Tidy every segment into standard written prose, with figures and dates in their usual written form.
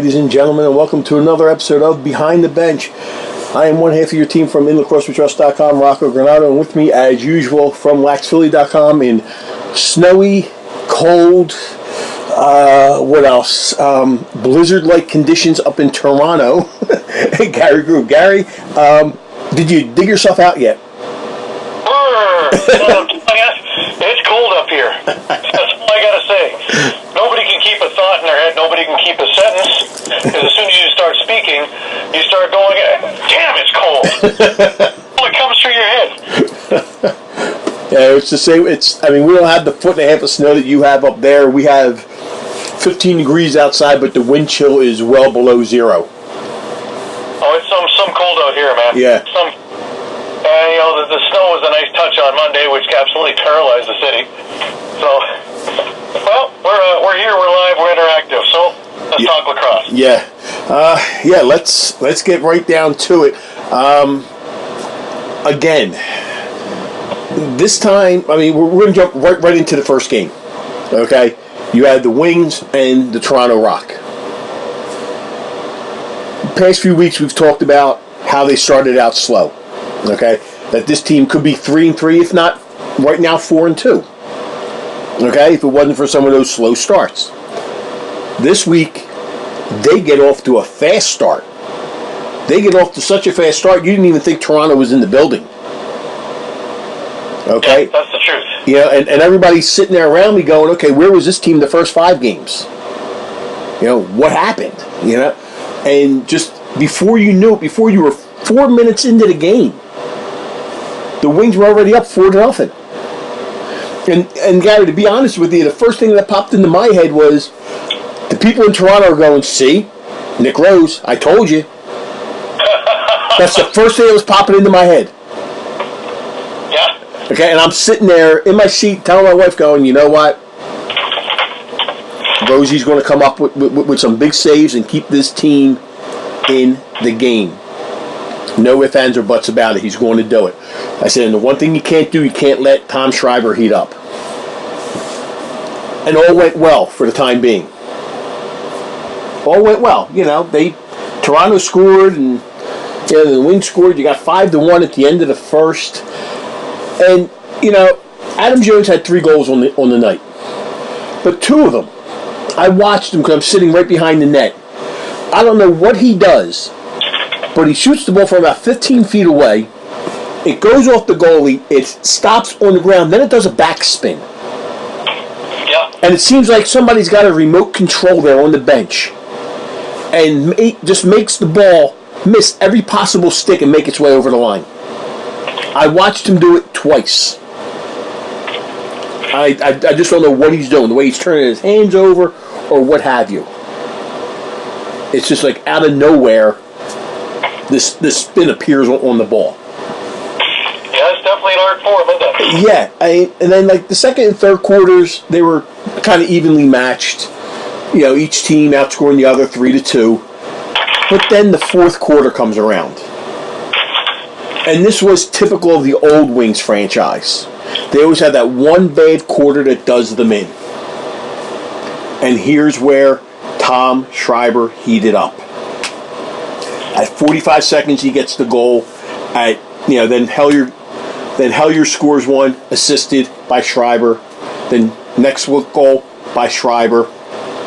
ladies and gentlemen, and welcome to another episode of Behind the Bench. I am one half of your team from InLacrosseWeTrust.com, Rocco Granado, and with me, as usual, from WaxPhilly.com in snowy, cold, blizzard-like conditions up in Toronto. Hey, Gary Groove. Gary, did you dig yourself out yet? It's cold up here. That's all I gotta say. Nobody can keep a thought in their head. Nobody can keep a sentence. Because as soon as you start speaking, you start going, damn, it's cold. Well, it comes through your head. Yeah, it's the same. We don't have the foot and a half of snow that you have up there. We have 15 degrees outside, but the wind chill is well below zero. Oh, it's some cold out here, man. Yeah. The snow was a nice touch on Monday, which absolutely paralyzed the city. So, well, we're here, we're live, we're interactive. So let's talk lacrosse. Yeah. Let's get right down to it. Again, this time, we're going to jump right into the first game. Okay, you had the Wings and the Toronto Rock. The past few weeks, we've talked about how they started out slow. Okay, that this team could be 3-3, if not right now 4-2. Okay, if it wasn't for some of those slow starts. This week, they get off to a fast start. They get off to such a fast start, you didn't even think Toronto was in the building. Okay? Yeah, that's the truth. Yeah, and everybody's sitting there around me going, okay, where was this team the first 5 games? What happened? And just before you knew it, before you were 4 minutes into the game, the Wings were already up 4-0. And Gary, to be honest with you, the first thing that popped into my head was the people in Toronto are going, see, Nick Rose, I told you. That's the first thing that was popping into my head. Yeah. Okay, and I'm sitting there in my seat telling my wife, going, you know what? Rosie's going to come up with some big saves and keep this team in the game. No ifs, ands, or buts about it. He's going to do it. I said, and the one thing you can't do, you can't let Tom Schreiber heat up. And all went well for the time being. All went well. Toronto scored, and the Wings scored. You got 5-1 at the end of the first. And, Adam Jones had 3 goals on the night. But 2 of them, I watched him because I'm sitting right behind the net. I don't know what he does, but he shoots the ball from about 15 feet away. It goes off the goalie. It stops on the ground. Then it does a backspin. Yeah. And it seems like somebody's got a remote control there on the bench. And just makes the ball miss every possible stick and make its way over the line. I watched him do it twice. I just don't know what he's doing. The way he's turning his hands over or what have you. It's just like out of nowhere, this spin appears on the ball. Yeah, it's definitely an art form, isn't it? Yeah, and then the second and third quarters, they were kind of evenly matched. Each team outscoring the other 3-2. But then the fourth quarter comes around. And this was typical of the old Wings franchise. They always have that one bad quarter that does them in. And here's where Tom Schreiber heated up. At 45 seconds, he gets the goal. Then Hellier scores one, assisted by Schreiber. Then next goal by Schreiber.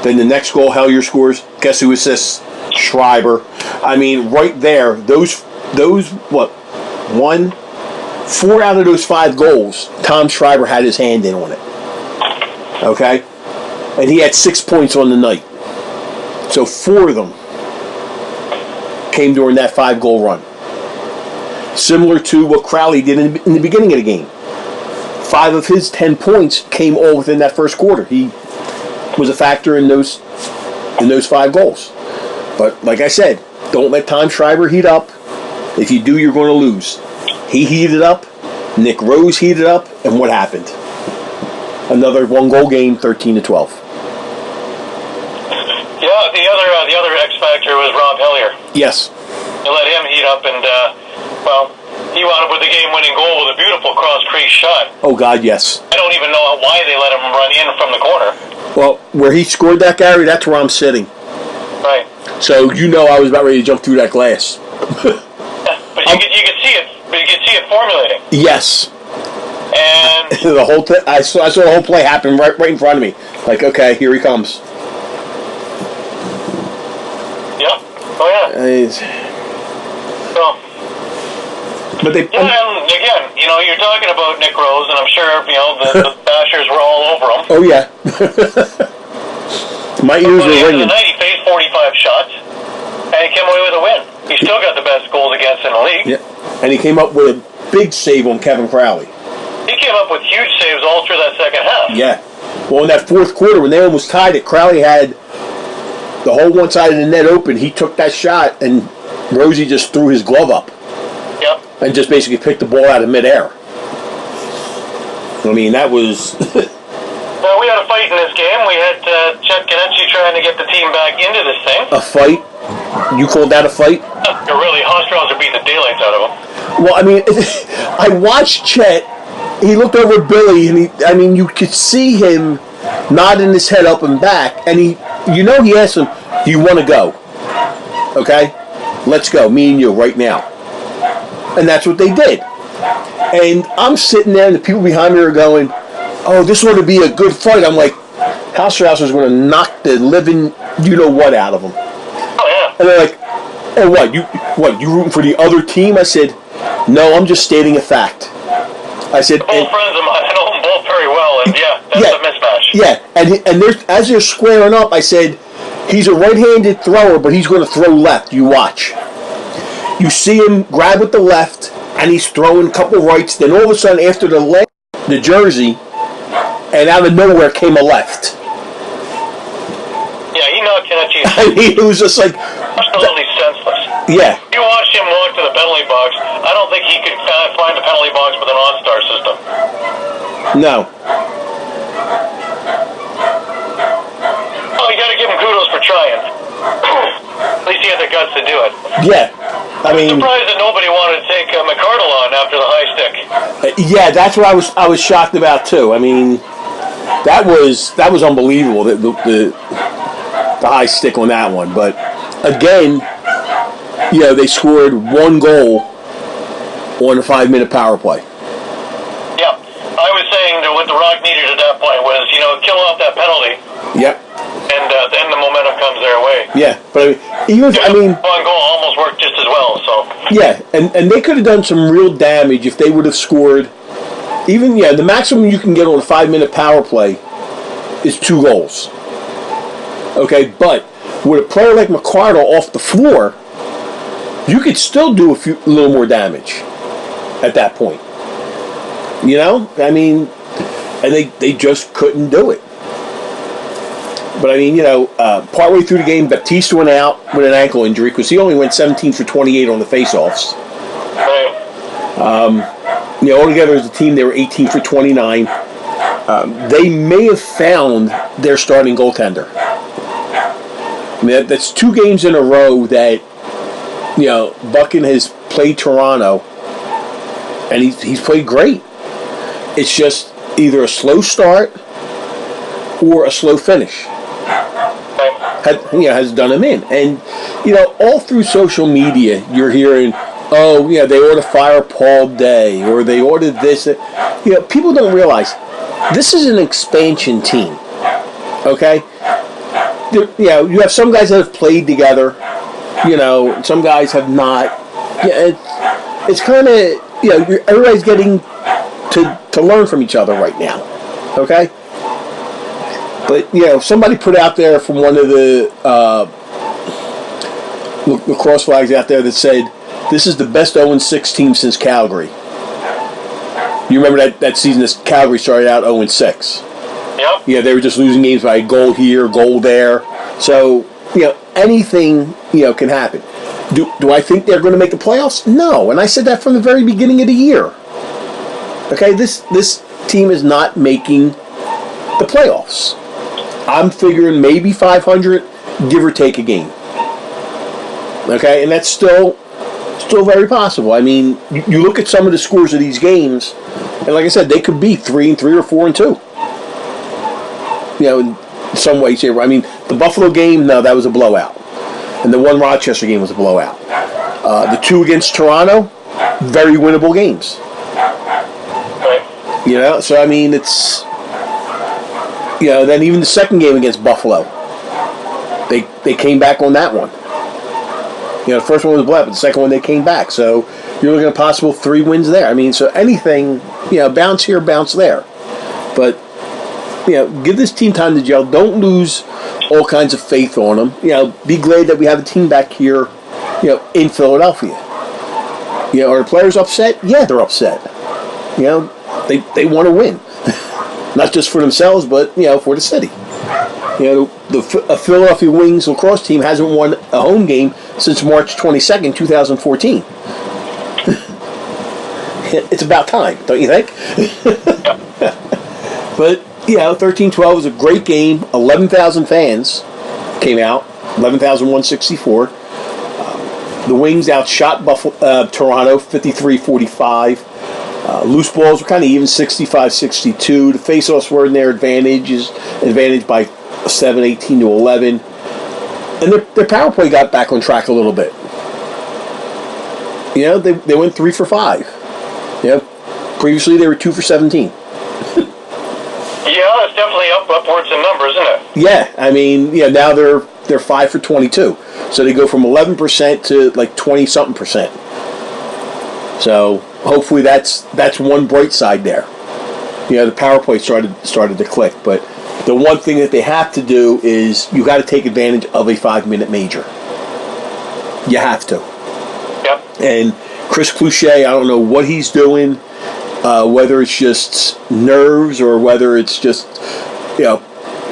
Then the next goal Hellier scores. Guess who assists? Schreiber. Right there, those 4 out of those 5 goals, Tom Schreiber had his hand in on it. Okay? And he had 6 points on the night. So 4 of them came during that 5-goal run. Similar to what Crowley did in the beginning of the game. 5 of his 10 points came all within that first quarter. He was a factor in those 5 goals. But like I said, don't let Tom Schreiber heat up. If you do, you're going to lose. He heated up. Nick Rose heated up. And what happened? Another 1-goal game, 13-12. Yeah, the other X factor was Rob Hellier. Yes. They let him heat up, and he wound up with a game-winning goal with a beautiful cross-crease shot. Oh God, yes. I don't even know why they let him run in from the corner. Well, where he scored that, Gary, that's where I'm sitting. Right. So I was about ready to jump through that glass. But you could see it. But you could see it formulating. Yes. And the whole I saw the whole play happen right in front of me. Like, okay, here he comes. Yeah. Oh yeah. So. But they. Yeah, and again, you're talking about Nick Rose, and I'm sure the bashers were all over him. Oh yeah. My ears were ringing. At the end of the night, he faced 45 shots, and he came away with a win. He still got the best goals against in the league. Yeah, and he came up with a big save on Kevin Crowley. He came up with huge saves all through that second half. Yeah. Well, in that fourth quarter, when they almost tied it, Crowley had the whole one side of the net open. He took that shot, and Rosie just threw his glove up. Yep. And just basically picked the ball out of midair. I mean, that was... Well, we had a fight in this game. We had Chet Kenichi trying to get the team back into this thing. A fight? You called that a fight? Really, Australians are beating the daylights out of him. Well, I mean, I watched Chet. He looked over at Billy, and you could see him nodding his head up and back, and he asked him, "Do you want to go? Okay, let's go, me and you, right now." And that's what they did. And I'm sitting there, and the people behind me are going, "Oh, this ought to be a good fight." I'm like, House is going to knock the living you-know-what out of him. Oh, yeah. And they're like, "Oh, you rooting for the other team?" I said, "No, I'm just stating a fact." I said, both friends of mine, I know them both very well, and that's a mismatch. Yeah, and as they're squaring up, I said, he's a right-handed thrower, but he's going to throw left. You watch. You see him grab with the left, and he's throwing a couple rights. Then all of a sudden, after the jersey, and out of nowhere came a left. Yeah, he knocked Kenichi. I mean, it was just like... absolutely senseless. Yeah. You watched him walk to the penalty box. I don't think he could find the penalty box with an OnStar system. No. Oh, you got to give him kudos for trying. At least he had the guts to do it. Yeah. I mean... I'm surprised that nobody wanted to take McCardle on after the high stick. Yeah, that's what I was shocked about, too. I mean, that was unbelievable, the high stick on that one. But, again... they scored one goal on a 5-minute power play. Yeah. I was saying that what the Rock needed at that point was, kill off that penalty. Yep. And then the momentum comes their way. Yeah, but one goal almost worked just as well, so. Yeah, and they could have done some real damage if they would have scored. Even, the maximum you can get on a 5-minute power play is 2 goals. Okay, but with a player like McCardle off the floor, you could still do a little more damage at that point. I mean, and they just couldn't do it. But I mean, partway through the game, Baptiste went out with an ankle injury because he only went 17 for 28 on the faceoffs. Altogether as a team, they were 18 for 29. They may have found their starting goaltender. I mean, that's 2 games in a row that Buchan has played Toronto, and he's played great. It's just either a slow start or a slow finish. Has done him in. And, all through social media, you're hearing, they ought to fire Paul Day, or they ordered this. People don't realize this is an expansion team. Okay? You have some guys that have played together. Some guys have not. Yeah, it's kind of, everybody's getting to learn from each other right now. Okay? But, somebody put out there from one of the lacrosse flags out there that said, this is the best 0-6 team since Calgary. You remember that season this Calgary started out 0-6? Yep. Yeah, they were just losing games by a goal here, goal there. So, anything, can happen. Do I think they're going to make the playoffs? No. And I said that from the very beginning of the year. Okay, this team is not making the playoffs. I'm figuring maybe 500, give or take a game. Okay, and that's still very possible. I mean, you look at some of the scores of these games, and like I said, they could be 3-3 or 4-2. In some way, shape. I mean, the Buffalo game, no, that was a blowout. And the one Rochester game was a blowout. The two against Toronto, very winnable games. Right. You know, so I mean, it's, you know, then even the second game against Buffalo, they came back on that one. You know, the first one was a blowout, but the second one they came back. So you're looking at possible 3 wins there. I mean, so anything, you know, bounce here, bounce there. But, you know, give this team time to gel. Don't lose all kinds of faith on them. You know, be glad that we have a team back here, you know, in Philadelphia. You know, are the players upset? Yeah, they're upset. You know, they want to win. Not just for themselves, but, you know, for the city. You know, the Philadelphia Wings lacrosse team hasn't won a home game since March 22nd, 2014. It's about time, don't you think? But, you know, 13-12 was a great game. 11,000 fans came out. 11,164. The Wings outshot Toronto 53-45. Loose balls were kind of even 65-62. The face-offs were in their advantage by 7, 18-11. And their power play got back on track a little bit. You know, they went 3 for 5. You know, previously they were 2 for 17. Yeah, that's definitely upwards in numbers, isn't it? Yeah, I mean, yeah, now they're 5 for 22. So they go from 11% to like 20-something%. So hopefully that's one bright side there. You know, the power play started to click, but the one thing that they have to do is you got to take advantage of a 5-minute major. You have to. Yep. And Chris Clouchet, I don't know what he's doing, whether it's just nerves or whether it's just, you know,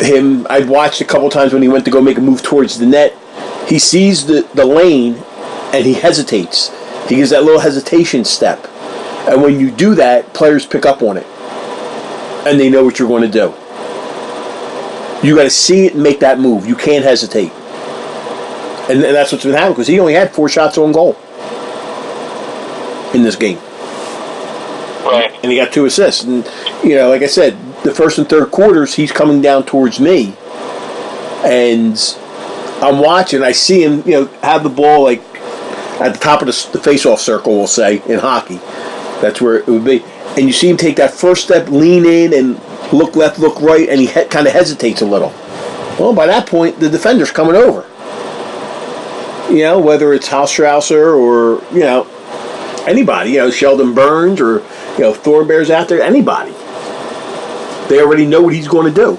him. I'd watched a couple times when he went to go make a move towards the net. He sees the lane and he hesitates. He gives that little hesitation step. And when you do that, players pick up on it. And they know what you're going to do. You got to see it and make that move. You can't hesitate. And that's what's been happening because he only had 4 shots on goal in this game. Right. And he got 2 assists. And, you know, like I said, the first and third quarters, he's coming down towards me. And I'm watching. I see him, you know, have the ball, like, at the top of the face-off circle, we'll say, in hockey. That's where it would be. And you see him take that first step, lean in, and look left, look right, and he kind of hesitates a little. Well, by that point, the defender's coming over. You know, whether it's Haustrausser or, you know, anybody, you know, Sheldon Burns or, you know, Thornbear's out there, anybody. They already know what he's going to do.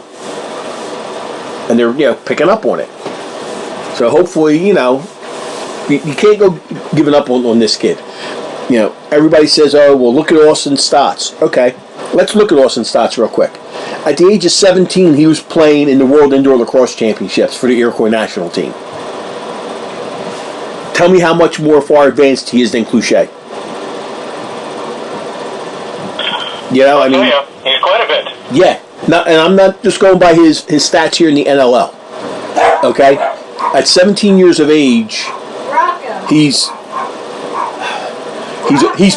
And they're, you know, picking up on it. So hopefully, you know, you can't go giving up on this kid. You know, everybody says, oh, well, look at Austin Stotts. Okay, let's look at Austin Stotts real quick. At the age of 17, he was playing in the World Indoor Lacrosse Championships for the Iroquois national team. Tell me how much more far advanced he is than Clouchet. You know, I mean, yeah, he's quite a bit. Yeah, and I'm not just going by his stats here in the NLL. Okay, at 17 years of age, he's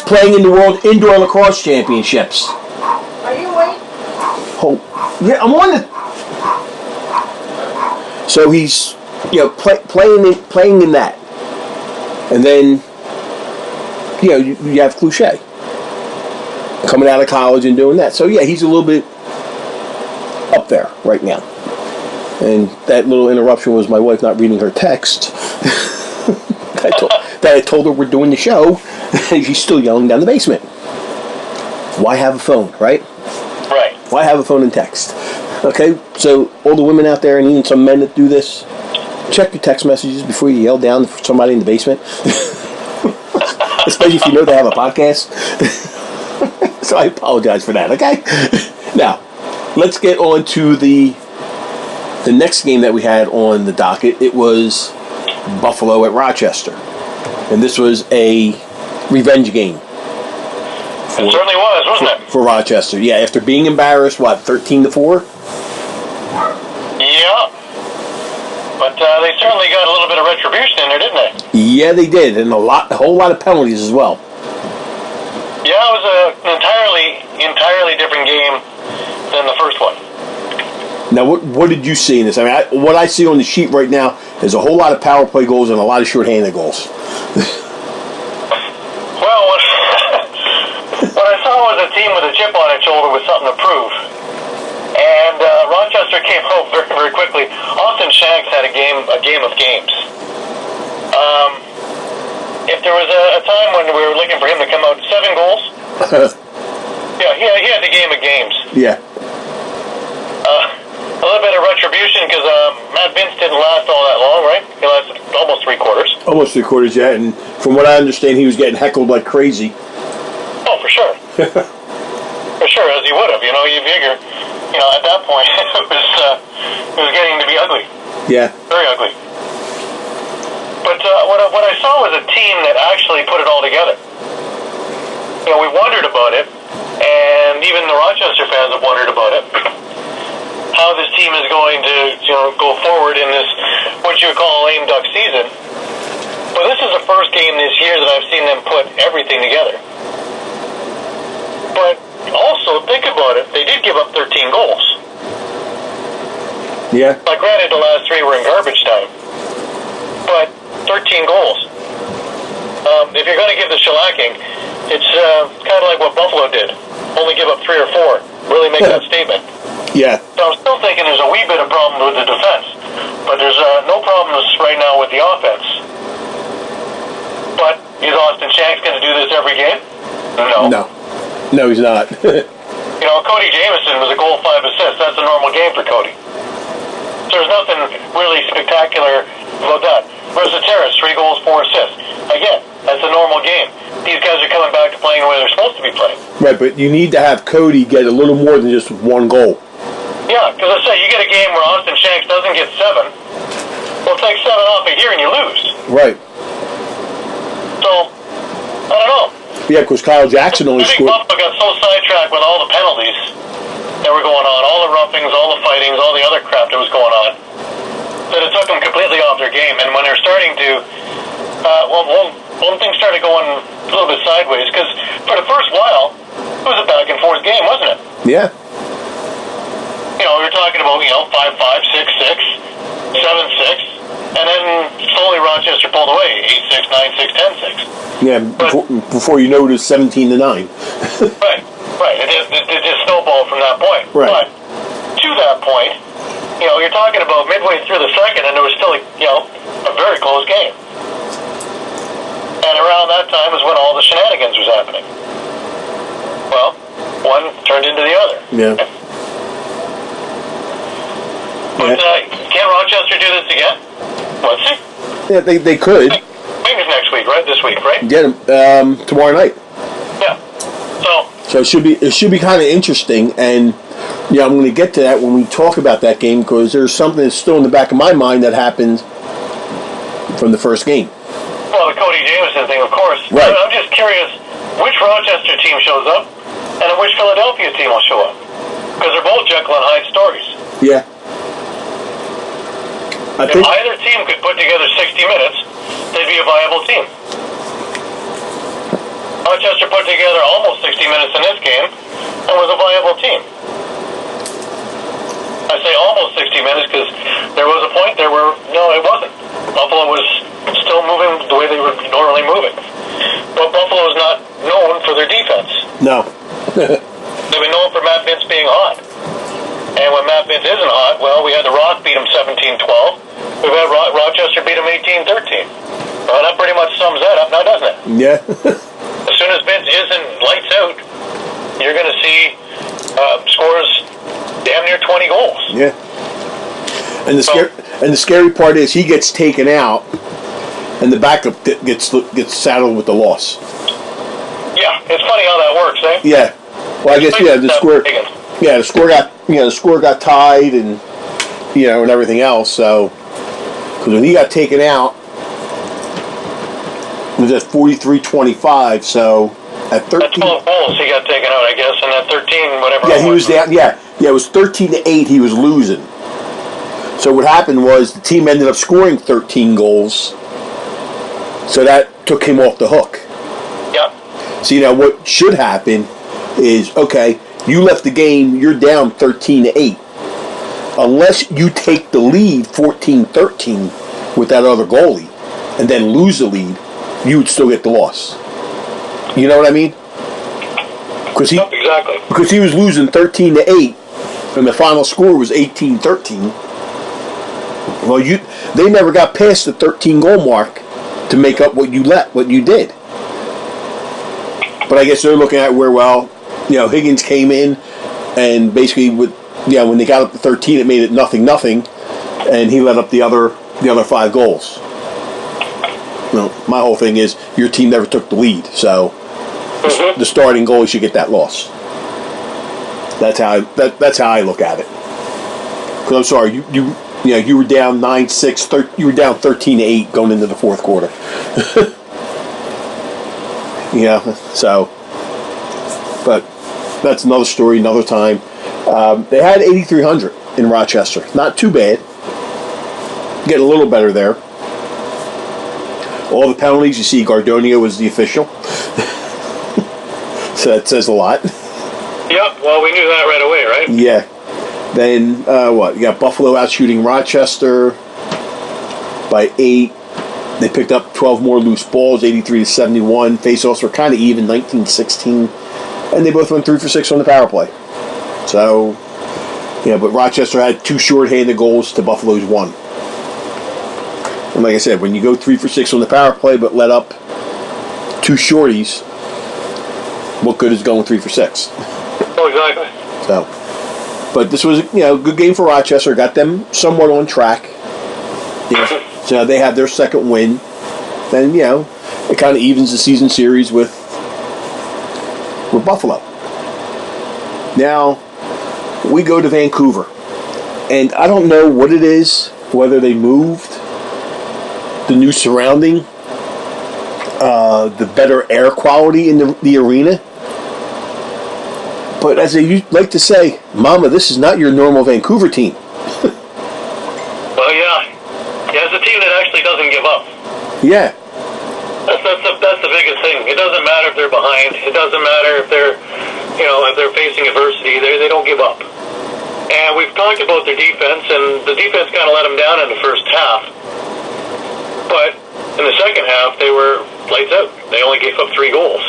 playing in the World Indoor Lacrosse Championships. Are you awake? Oh, yeah, I'm on the. So he's, you know, playing in that, and then, you know, you have Clouchet coming out of college and doing that. So yeah, he's a little bit up there right now. And that little interruption was my wife not reading her text. that I told her we're doing the show. She's still yelling down the basement. Why have a phone, right? Right. Why have a phone and text? Okay, so all the women out there and even some men that do this, check your text messages before you yell down for somebody in the basement. Especially if you know they have a podcast. So I apologize for that, okay? Now, let's get on to the next game that we had on the docket. It was Buffalo at Rochester. And this was a revenge game. It certainly was, wasn't it? For Rochester. Yeah, after being embarrassed, 13-4? Yeah. But they certainly got a little bit of retribution in there, didn't they? Yeah, they did. And a whole lot of penalties as well. Yeah, it was an entirely different game than the first one. Now, what did you see in this? I mean, what I see on the sheet right now is a whole lot of power play goals and a lot of shorthanded goals. Well, what I saw was a team with a chip on its shoulder with something to prove. And Rochester came home very, very quickly. Austin Shanks had a game of games. If there was a time when we were looking for him to come out 7 goals, yeah, he had the game of games. Yeah. A little bit of retribution because Matt Vince didn't last all that long, right? He lasted almost 3 quarters. Almost 3 quarters, yeah. And from what I understand, he was getting heckled like crazy. Oh, for sure. For sure, as he would have. You figure, at that point, it was getting to be ugly. Yeah. Very ugly. But what I saw was a team that actually put it all together. We wondered about it, and even the Rochester fans have wondered about it. How this team is going to, go forward in this, what you would call a lame duck season. But this is the first game this year that I've seen them put everything together. But also, think about it, they did give up 13 goals. Yeah. Like, granted, the last 3 were in garbage time. But 13 goals. If you're going to give the shellacking, it's kind of like what Buffalo did. Only give up 3 or 4. Really make that statement. Yeah. So I'm still thinking there's a wee bit of problem with the defense. But there's no problems right now with the offense. But is Austin Shanks going to do this every game? No. No, he's not. Cody Jamieson was a goal, 5 assists. That's a normal game for Cody. So there's nothing really spectacular about that. Terrace, 3 goals, 4 assists. Again, that's a normal game. These guys are coming back to playing the way they're supposed to be playing. Right, but you need to have Cody get a little more than just 1 goal. Yeah, because I say, you get a game where Austin Shanks doesn't get 7. Well, take 7 off a year and you lose. Right. So, I don't know. Yeah, because Kyle Jackson only scored. I think Buffalo got so sidetracked with all the penalties that were going on, all the roughings, all the fightings, all the other crap that was going on, that it took them completely off their game. And when they're starting to, one thing started going a little bit sideways, because for the first while, it was a back-and-forth game, wasn't it? Yeah. We were talking about, 5-5, 6-6, 7-6, and then slowly Rochester pulled away, 8-6, 9-6, 10-6. Yeah, before you know it was 17-9. Right. It just snowballed from that point. Right. But to that point, you're talking about midway through the second, and there was still, a very close game. And around that time is when all the shenanigans was happening. Well, one turned into the other. Yeah. But can Rochester do this again? Let's see. Yeah, they could. Maybe next week, right? This week, right? Get them tomorrow night. Yeah. So it should be kind of interesting, and I'm going to get to that when we talk about that game, because there's something that's still in the back of my mind that happened from the first game. Well, the Cody Jamieson thing, of course. Right. I'm just curious which Rochester team shows up and which Philadelphia team will show up, because they're both Jekyll and Hyde stories. Yeah. If either team could put together 60 minutes, they'd be a viable team. Rochester put together almost 60 minutes in this game and was a viable team. I say almost 60 minutes because there was a point there where, no, it wasn't. Buffalo was still moving the way they were normally moving. But Buffalo is not known for their defense. No. They've been known for Matt Vince being hot. And when Matt Vince isn't hot, well, we had the Rock beat him 17-12. We've had Rochester beat him 18-13. Well, that pretty much sums that up now, doesn't it? Yeah. As soon as Vince isn't lights out, you're going to see scores damn near 20 goals. Yeah. And the scary part is he gets taken out, and the backup gets saddled with the loss. Yeah, it's funny how that works, eh? Yeah. Well, I guess the score. Yeah, the score got tied, and and everything else. So, because when he got taken out, it was at 43-25. So at 13, at 12 goals he got taken out, I guess, and at 13, whatever. Yeah, he was down. Yeah, it was 13-8. He was losing. So what happened was the team ended up scoring 13 goals. So that took him off the hook. Yeah. So what should happen is, okay, you left the game, you're down 13-8. unless you take the lead 14-13 with that other goalie and then lose the lead, you would still get the loss. You know what I mean? Exactly. Because he was losing 13-8 and the final score was 18-13. Well, they never got past the 13 goal mark to make up what you did. But I guess they're looking at where, Higgins came in and basically when they got up to 13, it made it 0-0, and he let up the other 5 goals. My whole thing is your team never took the lead, so the starting goalie should get that loss. That's how I look at it. Because I'm sorry, you were down 9-6, you were down 13-8 going into the fourth quarter. So, but that's another story, another time. They had 8,300 in Rochester. Not too bad. Get a little better there. All the penalties, you see Gardonio was the official. So that says a lot. Yep, well, we knew that right away, right? Yeah. Then, you got Buffalo out shooting Rochester by 8. They picked up 12 more loose balls, 83-71. Faceoffs were kind of even, 19-16. And they both went 3 for 6 on the power play. So, but Rochester had 2 short-handed goals to Buffalo's 1. And like I said, when you go 3 for 6 on the power play but let up 2 shorties, what good is going 3 for 6? Oh, exactly. So, but this was a good game for Rochester. Got them somewhat on track. So now they have their second win. Then it kind of evens the season series with Buffalo. Now we go to Vancouver, and I don't know what it is, whether they moved the new surrounding, the better air quality in the arena. But as they like to say, Mama, this is not your normal Vancouver team. Well, yeah, it's a team that actually doesn't give up. Yeah. That's the biggest thing. It doesn't matter if they're behind. It doesn't matter if they're, if they're facing adversity. They don't give up. And we've talked about their defense, and the defense kind of let them down in the first half. But in the second half, they were lights out. They only gave up 3 goals.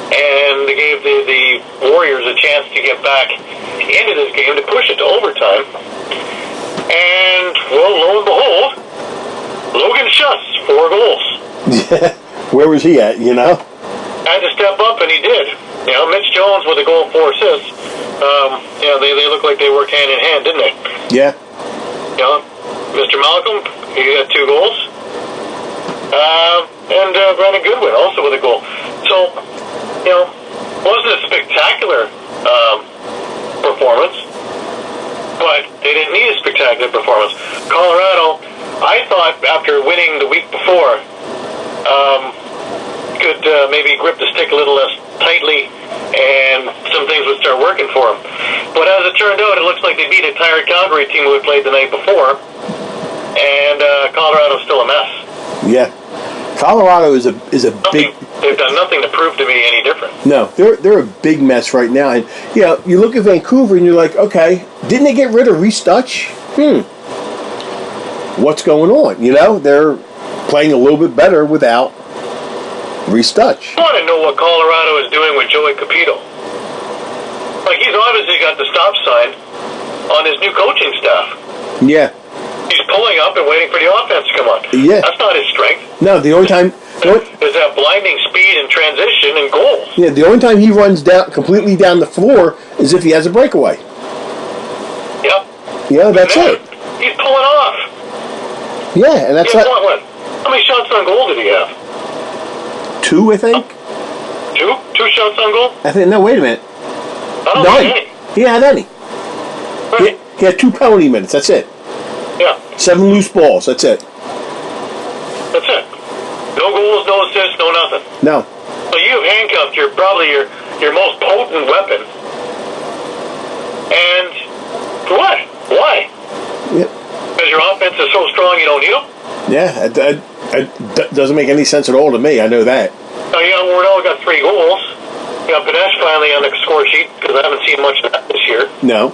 And they gave the Warriors a chance to get back into this game to push it to overtime. And, well, lo and behold, Logan Schuss, 4 goals. Yeah. Where was he at, Had to step up, and he did. Mitch Jones with a goal, 4 assists. They look like they worked hand in hand, didn't they? Yeah. Mr. Malcolm, he got 2 goals. And Brandon Goodwin also with a goal. So, wasn't a spectacular performance, but they didn't need a spectacular performance. Colorado, I thought after winning the week before, could maybe grip the stick a little less tightly and some things would start working for them. But as it turned out, it looks like they beat a tired Calgary team who had played the night before, and Colorado's still a mess. Yeah. Colorado is a big. They've done nothing to prove to me any different. No, they're a big mess right now, and you look at Vancouver and you're like, okay, didn't they get rid of Reese Dutch? What's going on? They're playing a little bit better without Reese Dutch. I want to know what Colorado is doing with Joey Capito. Like, he's obviously got the stop sign on his new coaching staff. Yeah. He's pulling up and waiting for the offense to come on. Yeah. That's not his strength. No, the only time... Is that blinding speed and transition and goals. Yeah, the only time he runs completely down the floor is if he has a breakaway. Yep. Yeah, that's it. He's pulling off. Yeah, and that's what? How many shots on goal did he have? 2, I think. 2 shots on goal? I think. No, wait a minute. I don't think any. He had any. Right. He had 2 penalty minutes. That's it. Yeah. 7 loose balls. That's it. That's it. No goals, no assists, no nothing. No. So you've handcuffed probably your most potent weapon. And for what? Why? Yep. Because your offense is so strong you don't need them? Yeah, it doesn't make any sense at all to me. I know that. Wardell got 3 goals. You got Panesh finally on the score sheet because I haven't seen much of that this year. No.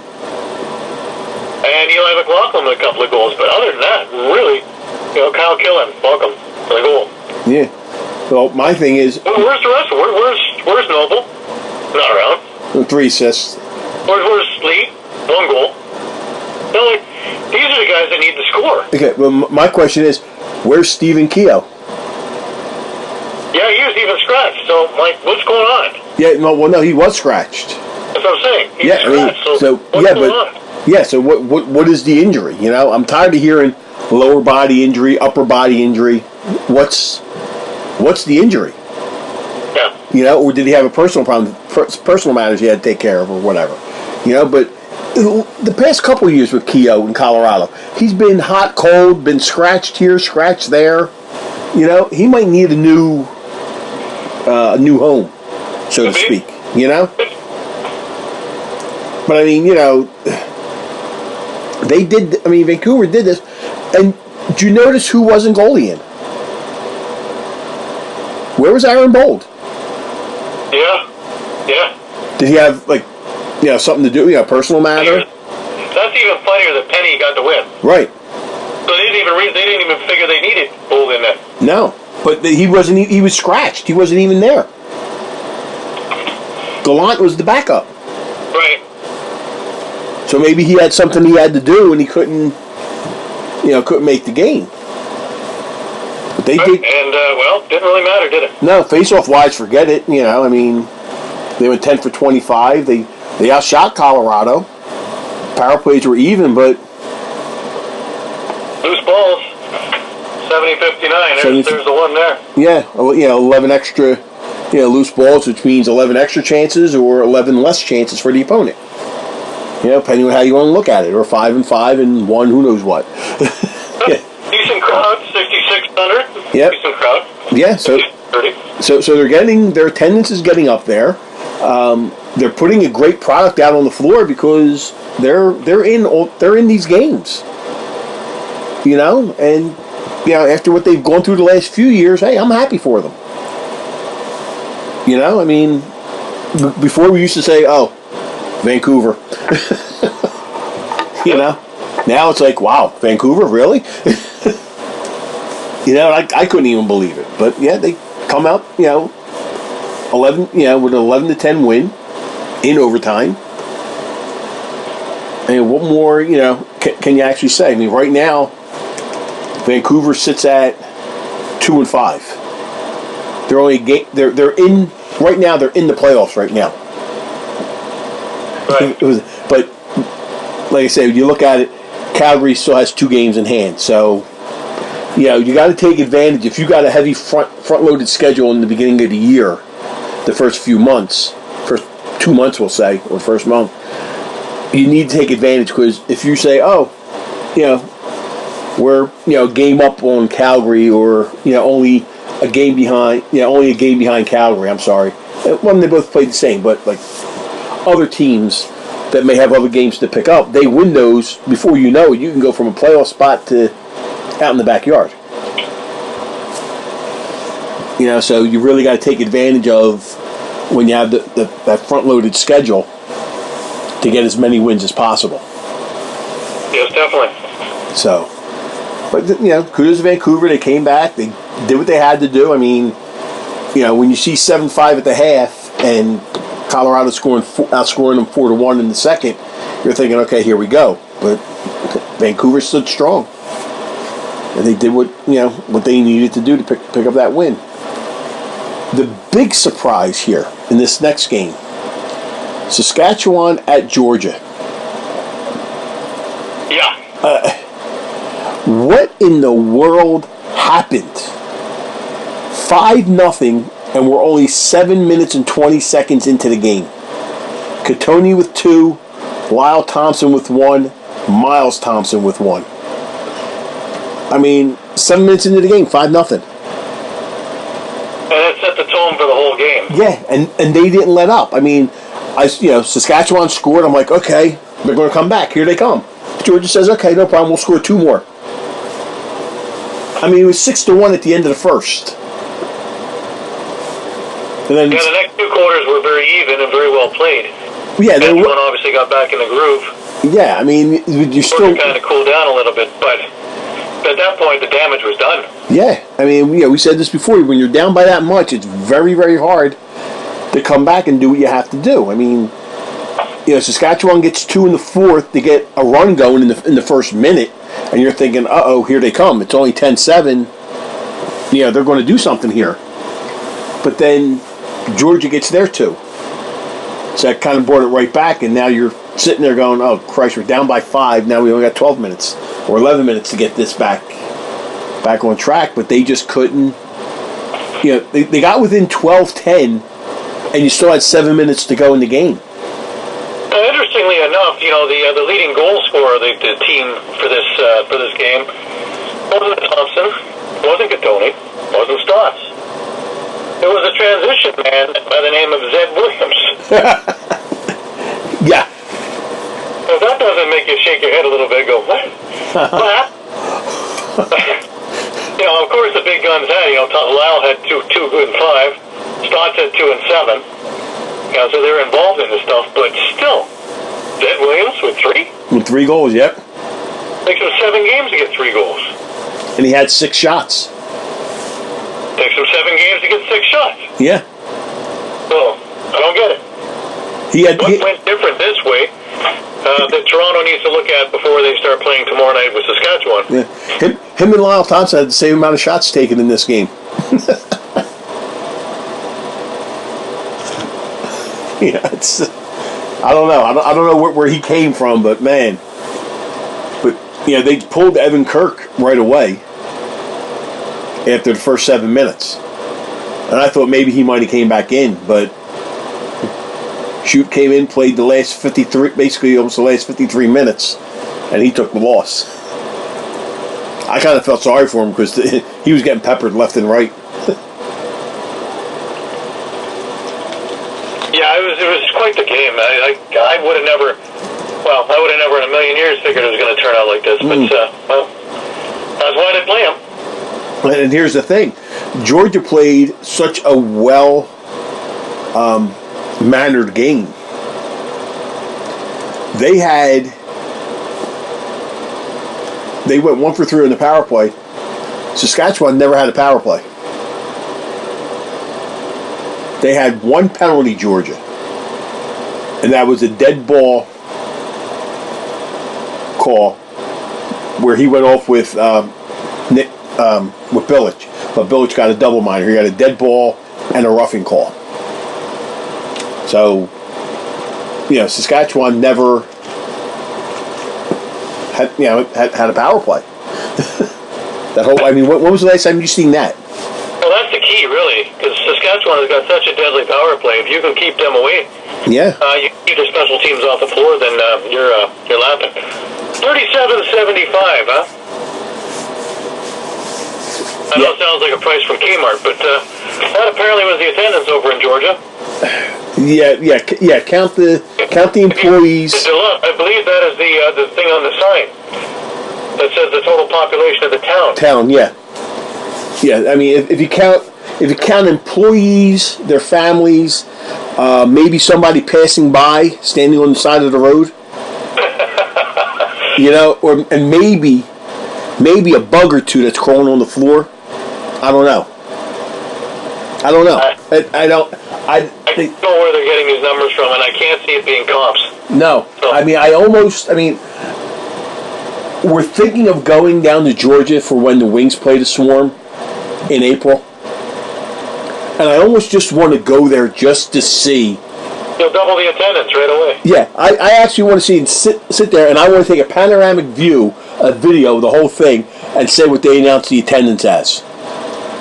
and Eli McLaughlin with a couple of goals. But other than that, really, Kyle Killen, welcome for the goal. Yeah. Well, my thing is... Where's the rest? Where's Noble? Not around. 3 assists. Where's Lee? 1 goal. These are the guys that need to score. Okay, well, my question is, where's Stephen Keogh? Yeah, he was even scratched. So, what's going on? Yeah, no, he was scratched. That's what I'm saying. He's scratched. What's going on? Yeah, so what is the injury? I'm tired of hearing lower body injury, upper body injury. What's the injury? Yeah. Or did he have a personal problem, personal matters he had to take care of or whatever? But the past couple of years with Keogh in Colorado, he's been hot, cold, been scratched here, scratched there. He might need a new home, so to speak. But I mean, they did. I mean, Vancouver did this, and did you notice who wasn't goalie in? Where was Aaron Bold? Yeah. Did he have something to do? Personal matter. That's even funnier that Penny got the win. Right. So they didn't even figure they needed Bold in there. No, but he wasn't. He was scratched. He wasn't even there. Gallant was the backup. Right. So maybe he had something he had to do and he couldn't make the game. But they did. And didn't really matter, did it? No, face-off wise, forget it. I mean, they went 10 for 25. They outshot Colorado. Power plays were even, but loose balls. 70-59. There's the one there. Yeah, 11 extra, loose balls, which means 11 extra chances or 11 less chances for the opponent. Depending on how you want to look at it, or 5 and 5 and 1, who knows what. Yeah. Decent crowd, 6,600. Yep. Decent crowd. Yeah, so they're their attendance is getting up there. They're putting a great product out on the floor because they're in these games. And after what they've gone through the last few years, hey, I'm happy for them. I mean, before we used to say, oh, Vancouver. Now it's like, wow, Vancouver, really? I couldn't even believe it. But yeah, they come out, 11, with an 11-10 win in overtime. And what more, can you actually say? I mean, right now, Vancouver sits at 2-5. They're only they're in right now. They're in the playoffs right now. Right. But like I said, you look at it, Calgary still has 2 games in hand. So you got to take advantage. If you got a heavy front-loaded schedule in the beginning of the year, the first few months, first 2 months, we'll say, or first month, you need to take advantage because if you say, oh, we're game up on Calgary or only a game behind Calgary. I'm sorry. Well, they both played the same, but other teams that may have other games to pick up, they win those before you know it. You can go from a playoff spot to out in the backyard. So you really got to take advantage of when you have that front-loaded schedule to get as many wins as possible. Yes, definitely. So, but kudos to Vancouver. They came back. They did what they had to do. I mean, when you see 7-5 at the half and Colorado outscoring them 4-1 in the second, you're thinking, okay, here we go. But Vancouver stood strong, and they did what they needed to do to pick up that win. The big surprise here in this next game, Saskatchewan at Georgia. Yeah. What in the world happened? 5-0, and we're only 7 minutes and 20 seconds into the game. Katoni with 2, Lyle Thompson with 1, Miles Thompson with 1. I mean, 7 minutes into the game, 5-0. And that set the tone for the whole game. Yeah, and they didn't let up. I mean, Saskatchewan scored. I'm like, okay, they're going to come back. Here they come. Georgia says, okay, no problem. We'll score 2 more. I mean, it was 6-1 at the end of the first. And then, the next 2 quarters were very even and very well played. Yeah, Saskatchewan obviously got back in the groove. Yeah, I mean, you're still kind of cooled down a little bit, but at that point, the damage was done. Yeah, I mean, we said this before. When you're down by that much, it's very, very hard to come back and do what you have to do. I mean, Saskatchewan gets 2 in the fourth to get a run going in the first minute, and you're thinking, uh-oh, here they come. It's only 10-7. They're going to do something here. But then Georgia gets their 2. So that kind of brought it right back, and now you're sitting there going, oh, Christ, we're down by 5. Now we only got 12 minutes or 11 minutes to get this back on track. But they just couldn't. They got within 12-10, and you still had 7 minutes to go in the game. Interestingly enough, the leading goal scorer, the team for this game, wasn't Thompson, wasn't Gattoni, wasn't Stotts. It was a transition man by the name of Zed Williams. Yeah. If that doesn't make you shake your head a little bit, go, what? What? Of course the big guns had, Lyle had 2 good and 5. Stotts had 2 and 7. So they're involved in this stuff, but still, Zed Williams with 3? With 3 goals, yep. Takes him 7 games to get 3 goals. And he had 6 shots. Takes him 7 games to get 6 shots. Yeah. So, I don't get it. What went different this way that Toronto needs to look at before they start playing tomorrow night with Saskatchewan? Yeah. Him and Lyle Thompson had the same amount of shots taken in this game. I don't know. I don't know where he came from, but man. But, they pulled Evan Kirk right away after the first 7 minutes. And I thought maybe he might have came back in, but Shute came in, played the last 53, basically almost the last 53 minutes, and he took the loss. I kind of felt sorry for him because he was getting peppered left and right. Yeah, it was quite the game. I would have never in a million years figured it was going to turn out like this, but that's why they play him. And here's the thing. Georgia played such a mannered game. They went 1 for 3 on the power play. Saskatchewan never had a power play. They had 1 penalty, Georgia, and that was a dead ball call where he went off with Bilic, but Bilic got a double minor. He got a dead ball and a roughing call. So, Saskatchewan never had a power play. When was the last time you seen that? Well, that's the key, really, because Saskatchewan has got such a deadly power play. If you can keep them away, you keep the special teams off the floor, then you're laughing. 37-75, huh? I know it sounds like a price from Kmart, but that apparently was the attendance over in Georgia. Yeah. Count the employees. I believe that is the thing on the sign that says the total population of the town. Yeah. I mean, if you count employees, their families, maybe somebody passing by, standing on the side of the road, and maybe a bug or 2 that's crawling on the floor. I don't know. I don't know where they're getting these numbers from, and I can't see it being comps. No. So. We're thinking of going down to Georgia for when the Wings play the Swarm in April. And I almost just want to go there just to see. You'll double the attendance right away. Yeah, I actually want to see sit there, and I want to take a panoramic view, a video, the whole thing, and say what they announced the attendance as.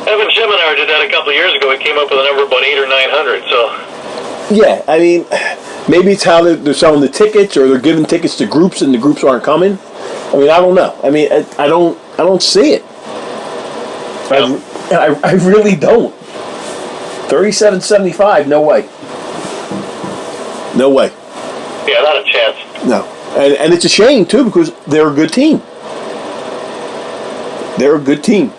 Evan Schemenauer did that a couple of years ago. He came up with a number about 800 or 900. So. Yeah, maybe it's how they're selling the tickets, or they're giving tickets to groups, and the groups aren't coming. I don't know. I don't see it. No. I really don't. 37-75, no way. No way. Yeah, not a chance. No. And it's a shame, too, because they're a good team. They're a good team.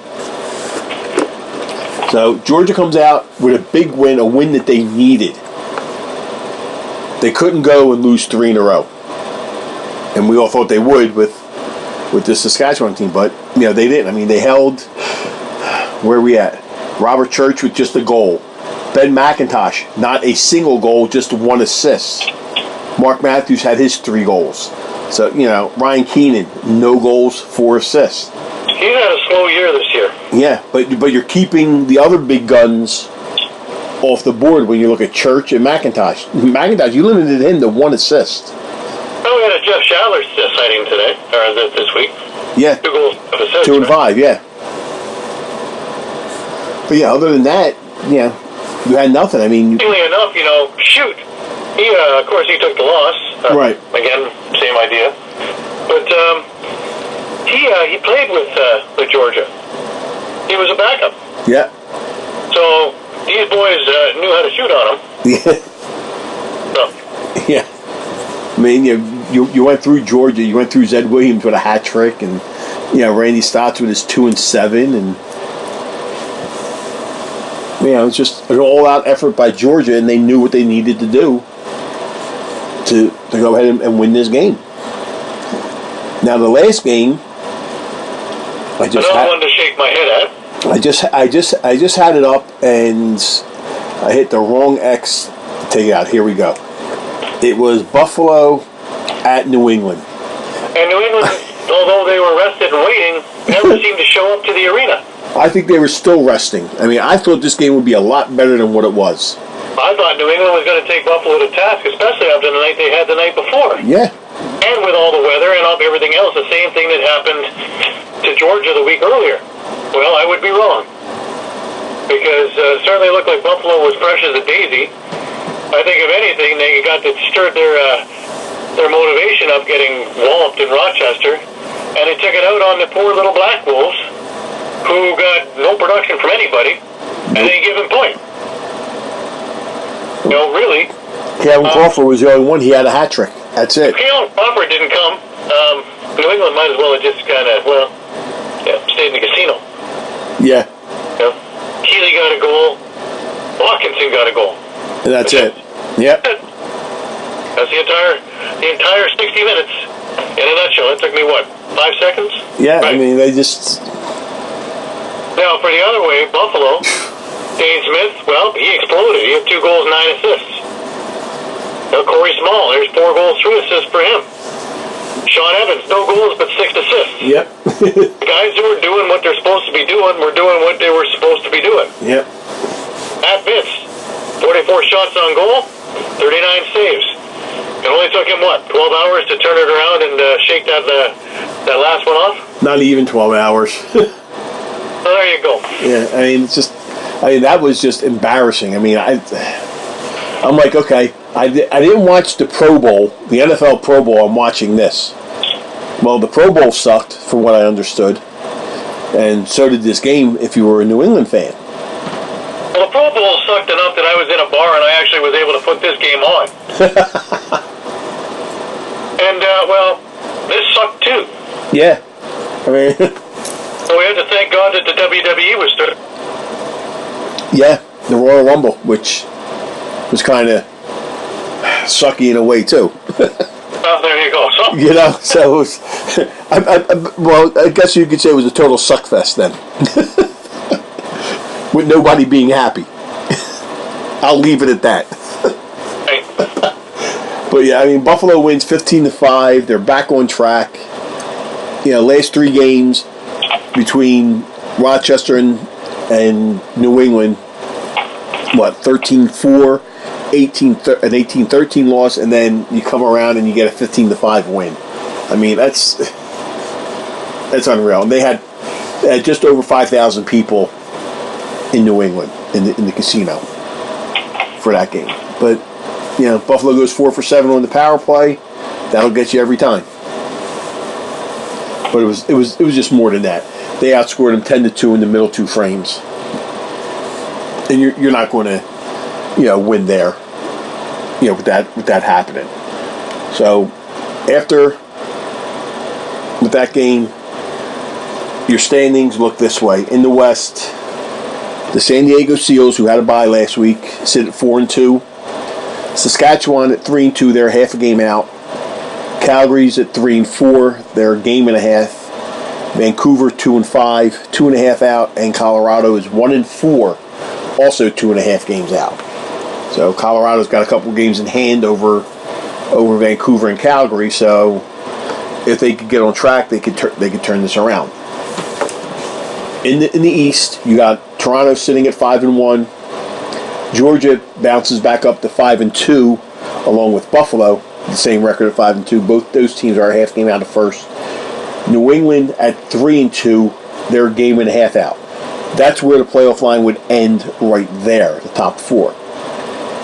So, Georgia comes out with a big win, a win that they needed. They couldn't go and lose 3 in a row. and we all thought they would with this Saskatchewan team, but they didn't. I mean, they held. Where are we at? Robert Church with just a goal. Ben McIntosh, not a single goal, just 1 assist. Mark Matthews had his 3 goals. So, Ryan Keenan, no goals, 4 assists. He's had a slow year this year. Yeah, but you're keeping the other big guns off the board when you look at Church and McIntosh. McIntosh, you limited him to 1 assist. Oh, we had a Jeff Schaller sighting today, or this week. Yeah. 2 goals, 5 assists. 2 and 5, yeah. But yeah, other than that, you had nothing. I mean, interestingly enough, shoot. He, of course, he took the loss. Right. Again, same idea. But he played with Georgia. He was a backup. Yeah. So these boys knew how to shoot on him. Yeah. So. Yeah. I mean, you went through Georgia. You went through Zed Williams with a hat trick, and Randy Stotts with his 2 and 7, and it was just an all-out effort by Georgia, and they knew what they needed to do to go ahead and win this game. Now, the last game, another one to shake my head at. I just had it up, and I hit the wrong X to take it out. Here we go. It was Buffalo at New England. And New England, although they were rested and waiting, never seemed to show up to the arena. I think they were still resting. I mean, I thought this game would be a lot better than what it was. I thought New England was going to take Buffalo to task, especially after the night they had the night before. Yeah. And with all the weather and everything else, the same thing that happened to Georgia the week earlier. Well, I would be wrong. Because it certainly looked like Buffalo was fresh as a daisy. I think, if anything, they got to stir their motivation up getting walloped in Rochester. And they took it out on the poor little Black Wolves, who got no production from anybody, and they give him point. Really. Kevin Crawford was the only one. He had a hat trick. That's it. Kevin Crawford didn't come. New England might as well have just kind of, stayed in the casino. Yeah. Keeley got a goal. Hawkinson got a goal. And that's it. Yep. That's the entire 60 minutes in a nutshell. It took me, 5 seconds? Yeah, right. I mean, they just... Now, for the other way, Buffalo, Dane Smith, he exploded. He had 2 goals, 9 assists. Corey Small, there's 4 goals, 3 assists for him. Sean Evans, no goals, but 6 assists. Yep. The guys who were doing what they're supposed to be doing were doing what they were supposed to be doing. Yep. At Vince, 44 shots on goal, 39 saves. It only took him, 12 hours to turn it around and shake that last one off? Not even 12 hours. So there you go. Yeah, I mean, that was just embarrassing. I mean, I'm like, okay, I didn't watch the Pro Bowl, the NFL Pro Bowl. I'm watching this. Well, the Pro Bowl sucked, from what I understood, and so did this game if you were a New England fan. Well, the Pro Bowl sucked enough that I was in a bar and I actually was able to put this game on. And, this sucked too. Yeah. I mean... So we have to thank God that the WWE was there. Yeah, the Royal Rumble, which was kind of sucky in a way too. Oh, there you go. So it was, I guess you could say it was a total suckfest then, with nobody being happy. I'll leave it at that. Right. But yeah, I mean, Buffalo wins 15-5. They're back on track. Last 3 games between Rochester and New England, 13-4, an 18-13 loss, and then you come around and you get a 15-5 win. I mean, that's unreal. And they had just over 5,000 people in New England in the casino for that game. But Buffalo goes 4 for 7 on the power play. That'll get you every time. But it was just more than that. They outscored them 10-2 in the middle 2 frames, and you're not going to, win there, with that happening. So with that game, your standings look this way. In the West, the San Diego Seals, who had a bye last week, sit at 4-2. Saskatchewan at 3-2. They're half a game out. Calgary's at 3-4. They're a game and a half. Vancouver 2-5, 2.5 out, and Colorado is 1-4, also 2.5 games out. So Colorado's got a couple games in hand over Vancouver and Calgary. So if they could get on track, they could turn this around. In the East, you got Toronto sitting at 5-1. Georgia bounces back up to 5-2, along with Buffalo, the same record at 5-2. Both those teams are a half game out of first. New England at 3-2, they're a game and a half out. That's where the playoff line would end right there, the top four.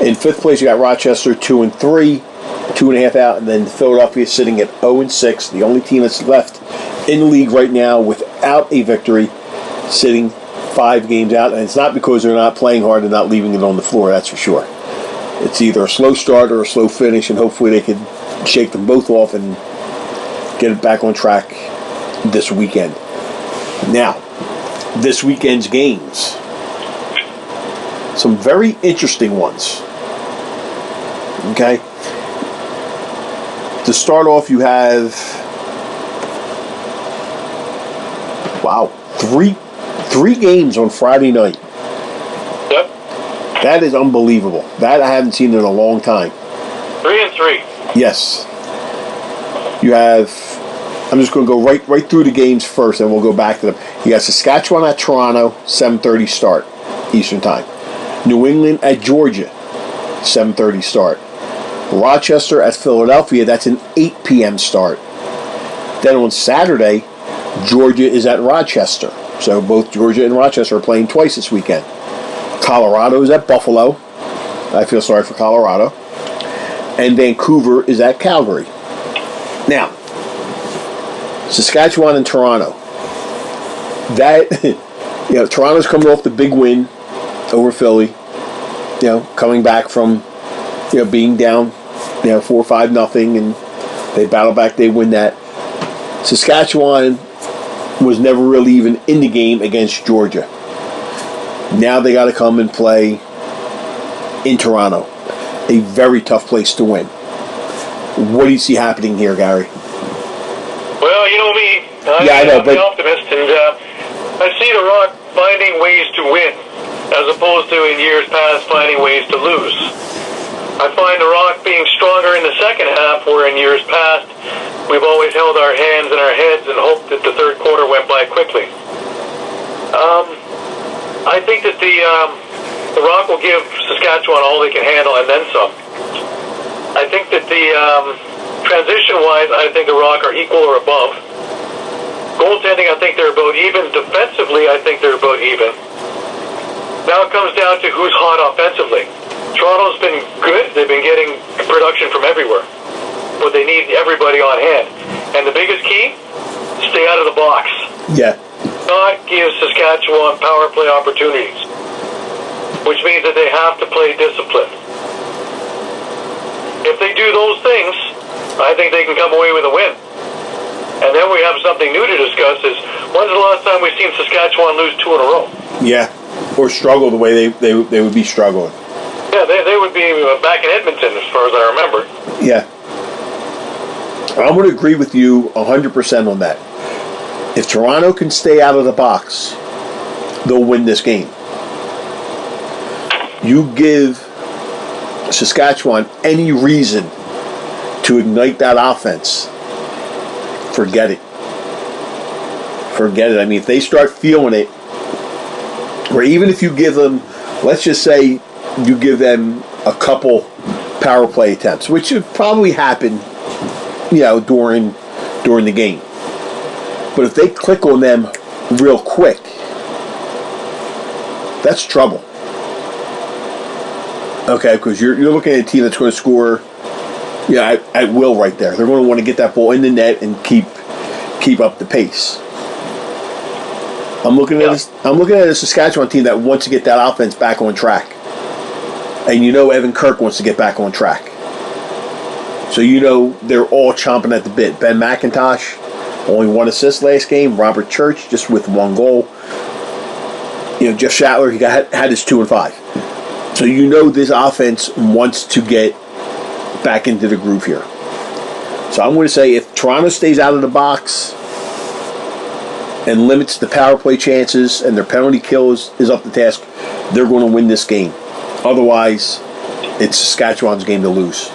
In fifth place, you got Rochester 2-3, 2.5 out, and then Philadelphia sitting at 0-6, the only team that's left in the league right now without a victory, sitting 5 games out. And it's not because they're not playing hard and not leaving it on the floor, that's for sure. It's either a slow start or a slow finish, and hopefully they can shake them both off and get it back on track this weekend. Now, this weekend's games. Some very interesting ones. Okay? To start off, you have, three games on Friday night. Yep. That is unbelievable. That I haven't seen in a long time. 3-3. Yes. You have, I'm just going to go right through the games first, and we'll go back to them. You got Saskatchewan at Toronto, 7:30 start, Eastern Time. New England at Georgia, 7:30 start. Rochester at Philadelphia, that's an 8 p.m. start. Then on Saturday, Georgia is at Rochester. So both Georgia and Rochester are playing twice this weekend. Colorado is at Buffalo. I feel sorry for Colorado. And Vancouver is at Calgary. Now, Saskatchewan and Toronto. That, Toronto's coming off the big win over Philly. Coming back from, being down, 4-5-0, and they battle back, they win that. Saskatchewan was never really even in the game against Georgia. Now they got to come and play in Toronto. A very tough place to win. What do you see happening here, Gary? Well, you know me. I know, but I'm an optimist, and I see the Rock finding ways to win, as opposed to in years past finding ways to lose. I find the Rock being stronger in the second half, where in years past we've always held our hands in our heads and hoped that the third quarter went by quickly. I think that the Rock will give Saskatchewan all they can handle and then some. I think that the transition-wise, I think the Rock are equal or above. Goaltending, I think they're about even. Defensively, I think they're about even. Now it comes down to who's hot offensively. Toronto's been good. They've been getting production from everywhere. But they need everybody on hand. And the biggest key, stay out of the box. Yeah. Not give Saskatchewan power play opportunities, which means that they have to play discipline. If they do those things, I think they can come away with a win. And then we have something new to discuss is, when's the last time we've seen Saskatchewan lose 2 in a row? Yeah. Or struggle the way they would be struggling. Yeah, they would be back in Edmonton as far as I remember. Yeah. I'm going to agree with you 100% on that. If Toronto can stay out of the box, they'll win this game. You give Saskatchewan any reason to ignite that offense, forget it. Forget it. I mean, if they start feeling it, or even if you give them, let's just say you give them a couple power play attempts, which would probably happen, during the game. But if they click on them real quick, that's trouble. Okay, because you're looking at a team that's going to score, at will right there. They're going to want to get that ball in the net and keep up the pace. I'm looking at a Saskatchewan team that wants to get that offense back on track, and Evan Kirk wants to get back on track. So they're all chomping at the bit. Ben McIntosh, only 1 assist last game. Robert Church just with 1 goal. Jeff Shatler, he had his 2 and 5. So this offense wants to get back into the groove here. So I'm going to say if Toronto stays out of the box and limits the power play chances and their penalty kill is up to task, they're going to win this game. Otherwise, it's Saskatchewan's game to lose.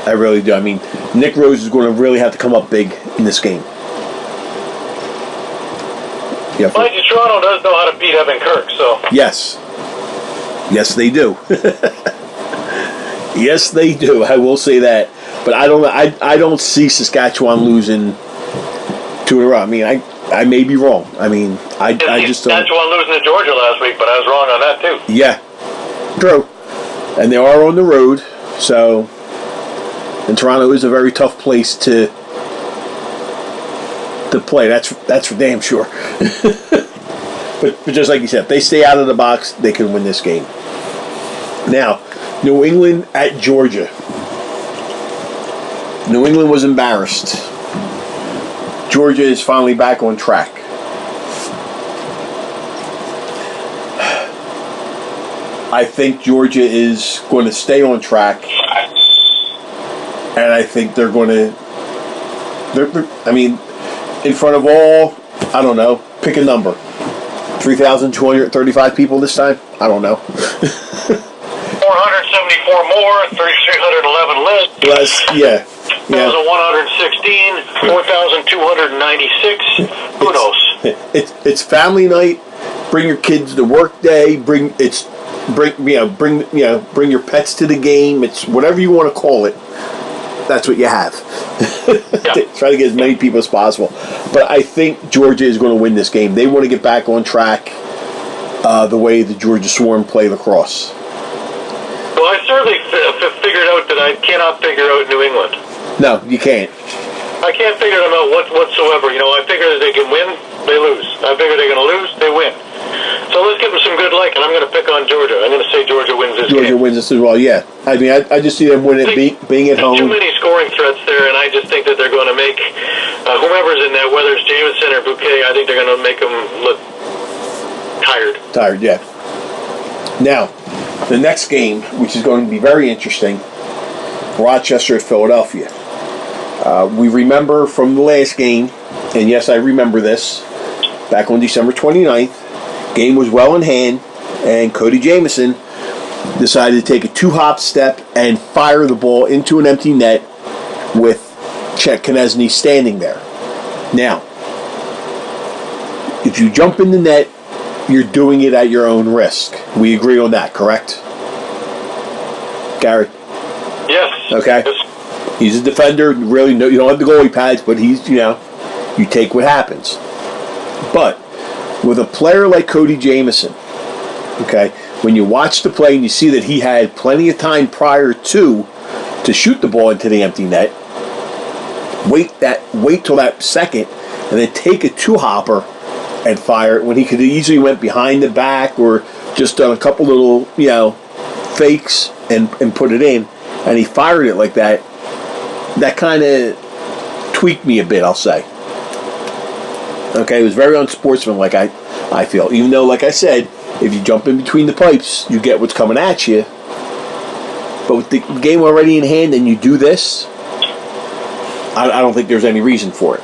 I really do. I mean, Nick Rose is going to really have to come up big in this game. Yeah, mind you, Toronto does know how to beat Evan Kirk, so... Yes. Yes, they do. Yes, they do. I will say that. But I don't see Saskatchewan losing 2 in a row. I mean, I may be wrong. I mean, I just don't... Saskatchewan losing to Georgia last week, but I was wrong on that, too. Yeah. True. And they are on the road, so... And Toronto is a very tough place to play. That's for damn sure. but just like you said, if they stay out of the box, they can win this game. Now, New England at Georgia. New England was embarrassed. Georgia is finally back on track. I think Georgia is going to stay on track. And I think they're going to... I mean, in front of all, I don't know, pick a number. 3,235 people this time? I don't know. 474 more, 3,311 less. Yeah. 1,116, 4,296. Who knows? It's family night. Bring your kids to work day. Bring your pets to the game. It's whatever you want to call it. That's what you have. Try to get as many people as possible. But I think Georgia is going to win this game. They want to get back on track the way the Georgia Swarm play lacrosse. Well, I certainly figured out that I cannot figure out New England. No, you can't. I can't figure them out whatsoever. You know, I figure that they can win, they lose. I figure they're going to lose, they win. So let's give them some good luck, and I'm going to pick on Georgia. I'm going to say Georgia wins this game. Georgia wins this as well, yeah. I mean, I just see them winning, being at home. Too many scoring threats there, and I just think that they're going to make whomever's in there, whether it's Jameson or Bouquet, I think they're going to make them look tired. Tired, yeah. Now, the next game, which is going to be very interesting, Rochester at Philadelphia. We remember from the last game, and yes, I remember this, back on December 29th, game was well in hand, and Cody Jamieson decided to take a 2-hop step and fire the ball into an empty net with Chet Konechny standing there. Now, if you jump in the net, you're doing it at your own risk. We agree on that, correct? Gary? Yes. Okay. Yes. He's a defender. Really, no, you don't have the goalie pads, but he's, you take what happens. But with a player like Cody Jamieson, okay, when you watch the play and you see that he had plenty of time prior to shoot the ball into the empty net, wait till that second, and then take a 2-hopper and fire it when he could have easily went behind the back or just done a couple little, fakes and put it in, and he fired it like that. That kind of tweaked me a bit, I'll say. Okay, it was very unsportsmanlike, I feel. Even though, like I said, if you jump in between the pipes, you get what's coming at you. But with the game already in hand and you do this, I don't think there's any reason for it.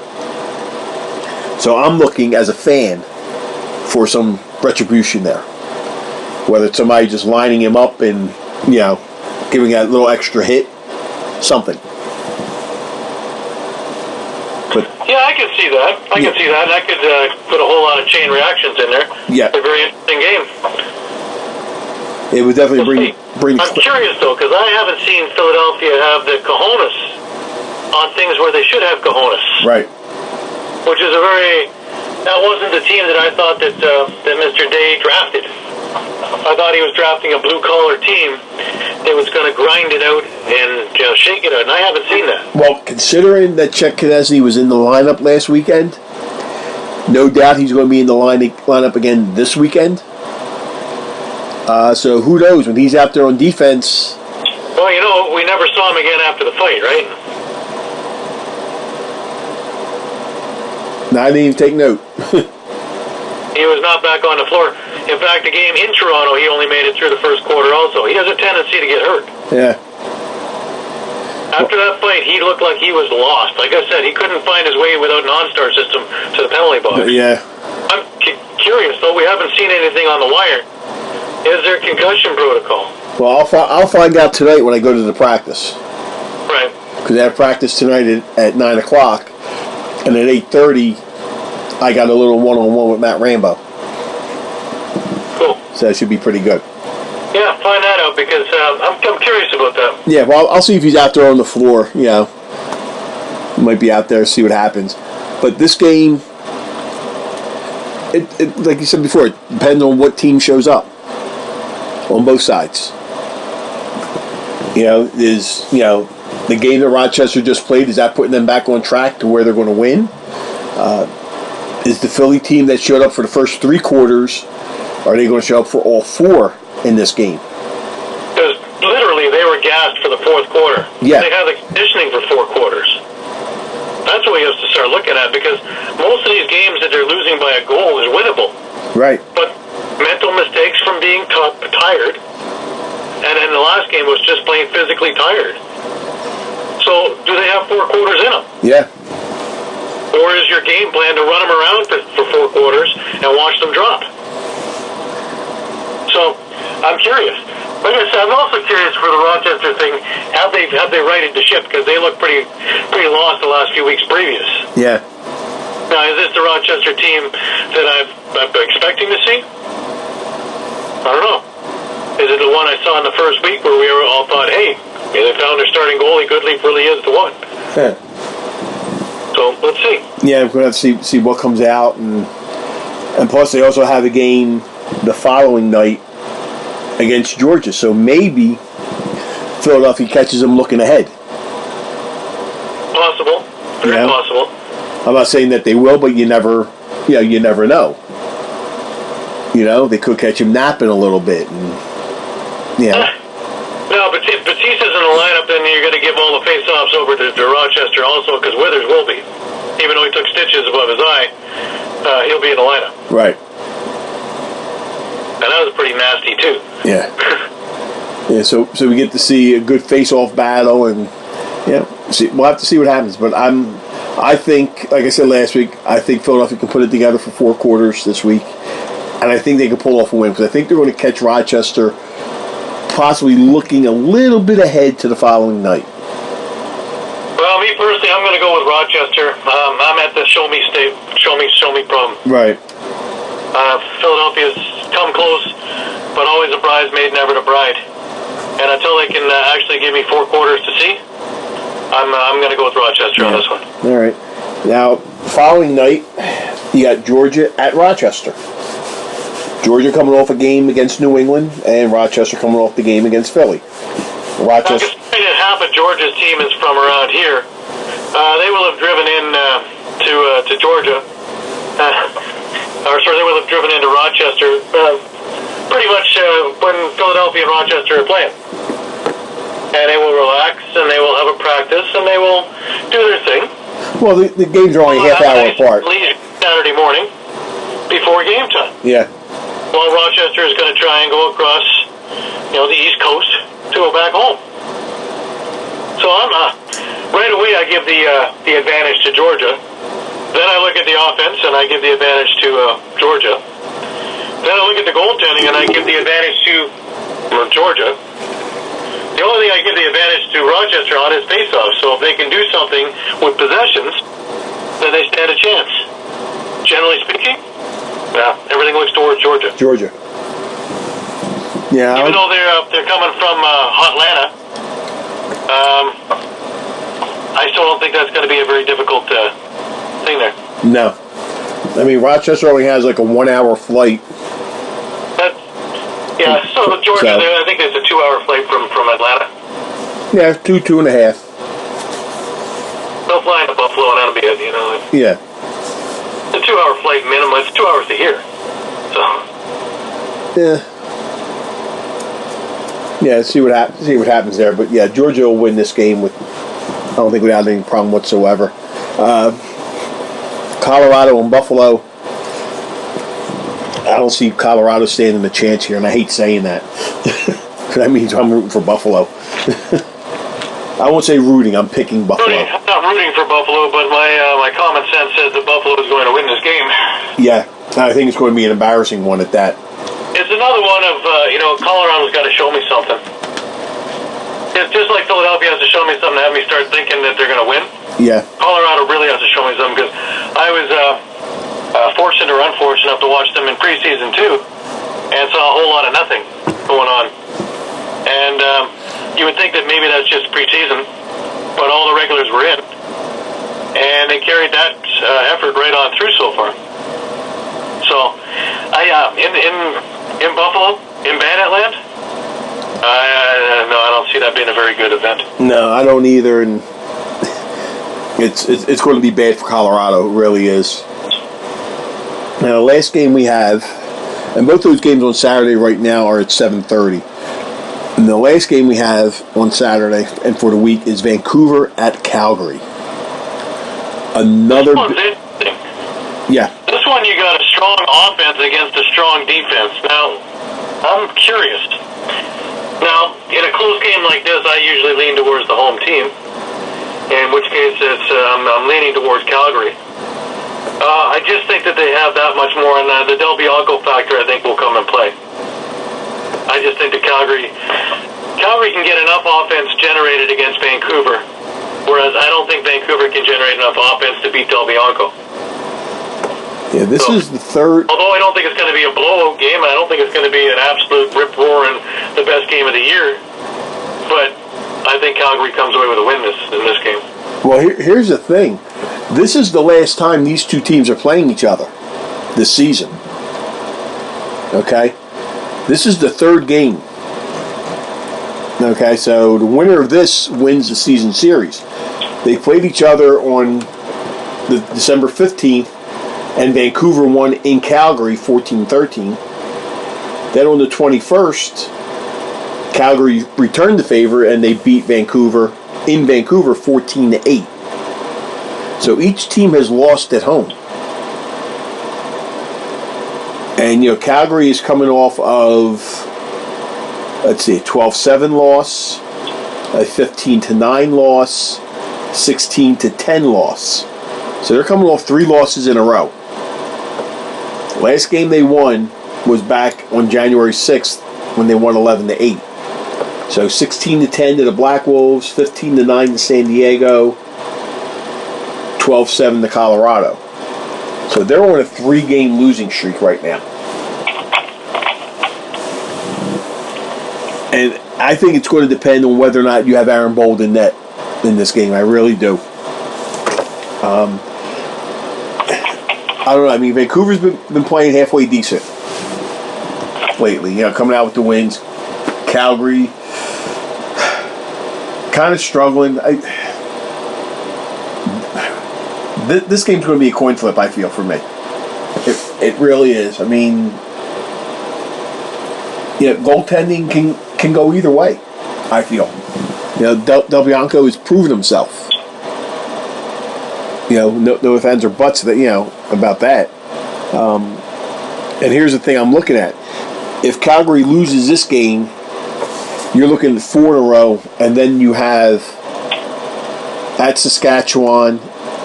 So I'm looking, as a fan, for some retribution there. Whether it's somebody just lining him up and, giving that little extra hit, something. Yeah, I can see that. I can see that. And I could put a whole lot of chain reactions in there. Yeah. It's a very interesting game. It would definitely bring. I'm curious, though, because I haven't seen Philadelphia have the cojones on things where they should have cojones. Right. Which is that wasn't the team that I thought that Mr. Day drafted. I thought he was drafting a blue-collar team that was going to grind it out and shake it out, and I haven't seen that. Well, considering that Chet Konechny was in the lineup last weekend, no doubt he's going to be in the lineup again this weekend. So who knows, when he's out there on defense... Well, we never saw him again after the fight, right? No, I didn't even take note. He was not back on the floor. In fact, the game in Toronto, he only made it through the first quarter also. He has a tendency to get hurt. Yeah. After that fight, he looked like he was lost. Like I said, he couldn't find his way without non-star system to the penalty box. Yeah. I'm curious, though. We haven't seen anything on the wire. Is there concussion protocol? Well, I'll find out tonight when I go to the practice. Right. Because I have practice tonight at 9 o'clock. And at 8:30, I got a little one-on-one with Matt Rambo. Cool. So that should be pretty good. Yeah, find that out because I'm curious about that. Yeah, well, I'll see if he's out there on the floor. You know, he might be out there, see what happens. But this game, it like you said before, it depends on what team shows up on both sides. You know, the game that Rochester just played, is that putting them back on track to where they're going to win? Is the Philly team that showed up for the first 3 quarters, are they going to show up for all 4 in this game? Because literally they were gassed for the 4th quarter. Yeah. They had the conditioning for 4 quarters. That's what we have to start looking at, because most of these games that they're losing by a goal is winnable. Right. But mental mistakes from being tired, and then the last game was just plain physically tired. So, do they have 4 quarters in them? Yeah. Or is your game plan to run them around for 4 quarters and watch them drop? So, I'm curious. Like I said, I'm also curious for the Rochester thing. Have they righted the ship? Because they look pretty lost the last few weeks previous. Yeah. Now, is this the Rochester team that I'm expecting to see? I don't know. Is it the one I saw in the first week where we all thought, hey, they found their starting goalie, Goodleaf really is the one? Yeah. So, let's see. Yeah, we're going to have to see what comes out. And plus, they also have a game the following night against Georgia. So maybe Philadelphia catches them looking ahead. Possible. Very possible. I'm not saying that they will, but you never know. You know, they could catch him napping a little bit. And, No, but if Batista's in the lineup, then you're going to give all the face-offs over to Rochester also, because Withers will be. Even though he took stitches above his eye, he'll be in the lineup. Right. And that was pretty nasty, too. Yeah. Yeah, so we get to see a good face-off battle, and we'll have to see what happens. But I think, like I said last week, I think Philadelphia can put it together for 4 quarters this week, and I think they can pull off a win, because I think they're going to catch Rochester possibly looking a little bit ahead to the following night. Well, me personally, I'm going to go with Rochester. I'm at the show me problem. Right. Philadelphia's come close, but always a bridesmaid, never the bride. And until they can actually give me 4 quarters to see, I'm going to go with Rochester on this one. All right. Now, following night, you got Georgia at Rochester. Georgia coming off a game against New England, and Rochester coming off the game against Philly. Rochester. Considering half of Georgia's team is from around here, they will have driven in to Georgia. They will have driven into Rochester pretty much when Philadelphia and Rochester are playing. And they will relax, and they will have a practice, and they will do their thing. Well, the games are only half hour apart. Saturday morning before game time. Yeah. Well, Rochester is going to try and go across, the East Coast to go back home. So I'm right away. I give the advantage to Georgia. Then I look at the offense and I give the advantage to Georgia. Then I look at the goaltending and I give the advantage to Georgia. The only thing I give the advantage to Rochester on is face-offs. So if they can do something with possessions, then they stand a chance. Generally speaking, everything looks towards Georgia. Yeah. Even though they're coming from Atlanta, I still don't think that's going to be a very difficult thing there. No. I mean, Rochester only has like a 1-hour flight. So Georgia, I think there's a 2-hour flight from Atlanta. Yeah, 2.5. They'll fly into Buffalo and that'll be it, Yeah. It's a 2-hour flight minimum. It's 2 hours to here. So. Yeah. Yeah, see what happens there. But yeah, Georgia will win this game I don't think without any problem whatsoever. Colorado and Buffalo. I don't see Colorado standing a chance here, and I hate saying that. That means I'm rooting for Buffalo. I won't say rooting. I'm picking Buffalo. I'm not rooting for Buffalo, but my common sense says that Buffalo is going to win this game. Yeah, I think it's going to be an embarrassing one at that. It's another one of, Colorado's got to show me something. It's just like Philadelphia has to show me something to have me start thinking that they're going to win. Yeah. Colorado really has to show me something, because I was fortunate or unfortunate enough to watch them in preseason too, and saw a whole lot of nothing going on. And you would think that maybe that's just preseason, but all the regulars were in, and they carried that effort right on through so far. So, in Buffalo, in Bandit Land, no, I don't see that being a very good event. No, I don't either, and it's going to be bad for Colorado. It really is. Now, the last game we have, and both those games on Saturday right now are at 7:30. And the last game we have on Saturday and for the week is Vancouver at Calgary. Another. This one's interesting. Yeah. This one you got a strong offense against a strong defense. Now, I'm curious. Now, in a close game like this, I usually lean towards the home team. In which case, I'm leaning towards Calgary. I just think that they have that much more, and the Del Bianco factor, I think, will come and play. I just think that Calgary can get enough offense generated against Vancouver, whereas I don't think Vancouver can generate enough offense to beat Del Bianco. Yeah, this is the third. Although I don't think it's going to be a blowout game, I don't think it's going to be an absolute rip-roaring, the best game of the year, but I think Calgary comes away with a win in this game. Well, here's the thing. This is the last time these two teams are playing each other this season. Okay? This is the third game. Okay, so the winner of this wins the season series. They played each other on the December 15th, and Vancouver won in Calgary 14-13. Then on the 21st, Calgary returned the favor, and they beat Vancouver in Vancouver 14-8. So each team has lost at home. And, Calgary is coming off of, let's see, a 12-7 loss, a 15-9 loss, 16-10 loss. So they're coming off 3 losses in a row. Last game they won was back on January 6th when they won 11-8. So 16-10 to the Black Wolves, 15-9 to San Diego, 12-7 to Colorado. So they're on a 3-game losing streak right now. And I think it's going to depend on whether or not you have Aaron Bold in net in this game. I really do. I don't know. I mean, Vancouver's been playing halfway decent lately. Coming out with the wins. Calgary kind of struggling. This game's going to be a coin flip, I feel, for me. It really is. I mean, goaltending can go either way, I feel. Del Bianco has proven himself. No offense or buts that about that. And here's the thing I'm looking at: if Calgary loses this game, you're looking at 4 in a row, and then you have at Saskatchewan,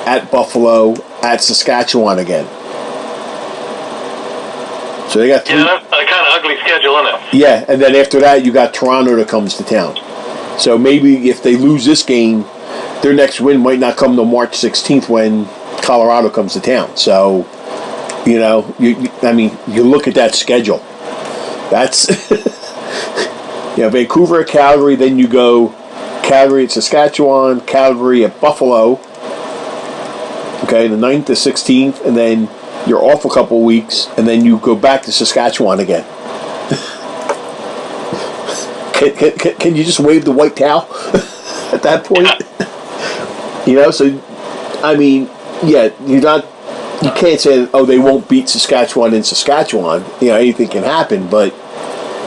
at Buffalo, at Saskatchewan again. So they got 3. Yeah, that's a kind of ugly schedule, isn't it? Yeah, and then after that, you got Toronto that comes to town. So maybe if they lose this game, their next win might not come till March 16th when Colorado comes to town. So, you look at that schedule. That's, Vancouver at Calgary, then you go Calgary at Saskatchewan, Calgary at Buffalo, okay, the 9th to 16th, and then you're off a couple weeks, and then you go back to Saskatchewan again. Can you just wave the white towel at that point? So, I mean, yeah, you can't say, they won't beat Saskatchewan in Saskatchewan. Anything can happen, but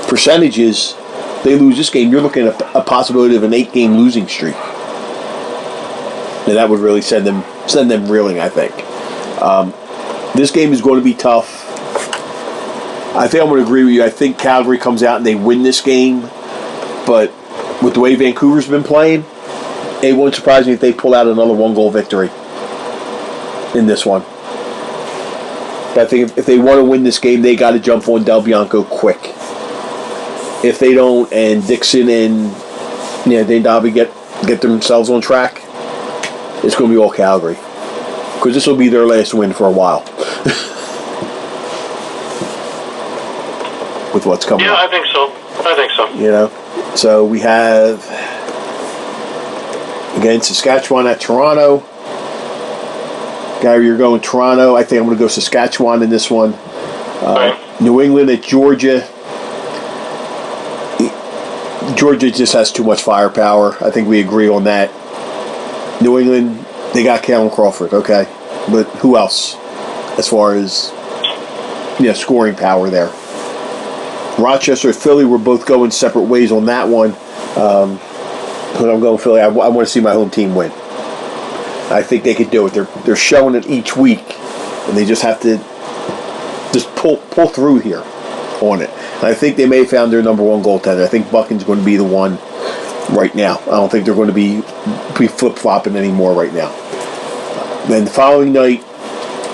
percentages, they lose this game, you're looking at a possibility of an 8-game losing streak. And that would really send them reeling, I think. This game is going to be tough. I think I'm going to agree with you. I think Calgary comes out and they win this game. But with the way Vancouver's been playing, it wouldn't surprise me if they pull out another 1-goal victory in this one. But I think if they want to win this game, they got to jump on Del Bianco quick. If they don't, and Dixon and Dane Dobby get themselves on track, it's going to be all Calgary. Because this will be their last win for a while. With what's coming up. I think so. So we have, again, Saskatchewan at Toronto. Gary, you're going Toronto. I think I'm going to go Saskatchewan in this one. Right. New England at Georgia. Georgia just has too much firepower. I think we agree on that. New England, they got Callum Crawford, okay? But who else as far as scoring power there? Rochester, Philly, we're both going separate ways on that one. But I'm going Philly. I want to see my home team win. I think they could do it. They're showing it each week, and they just have to just pull through here on it. And I think they may have found their number one goaltender. I think Buchan's going to be the one right now. I don't think they're going to be flip-flopping anymore right now. Then the following night,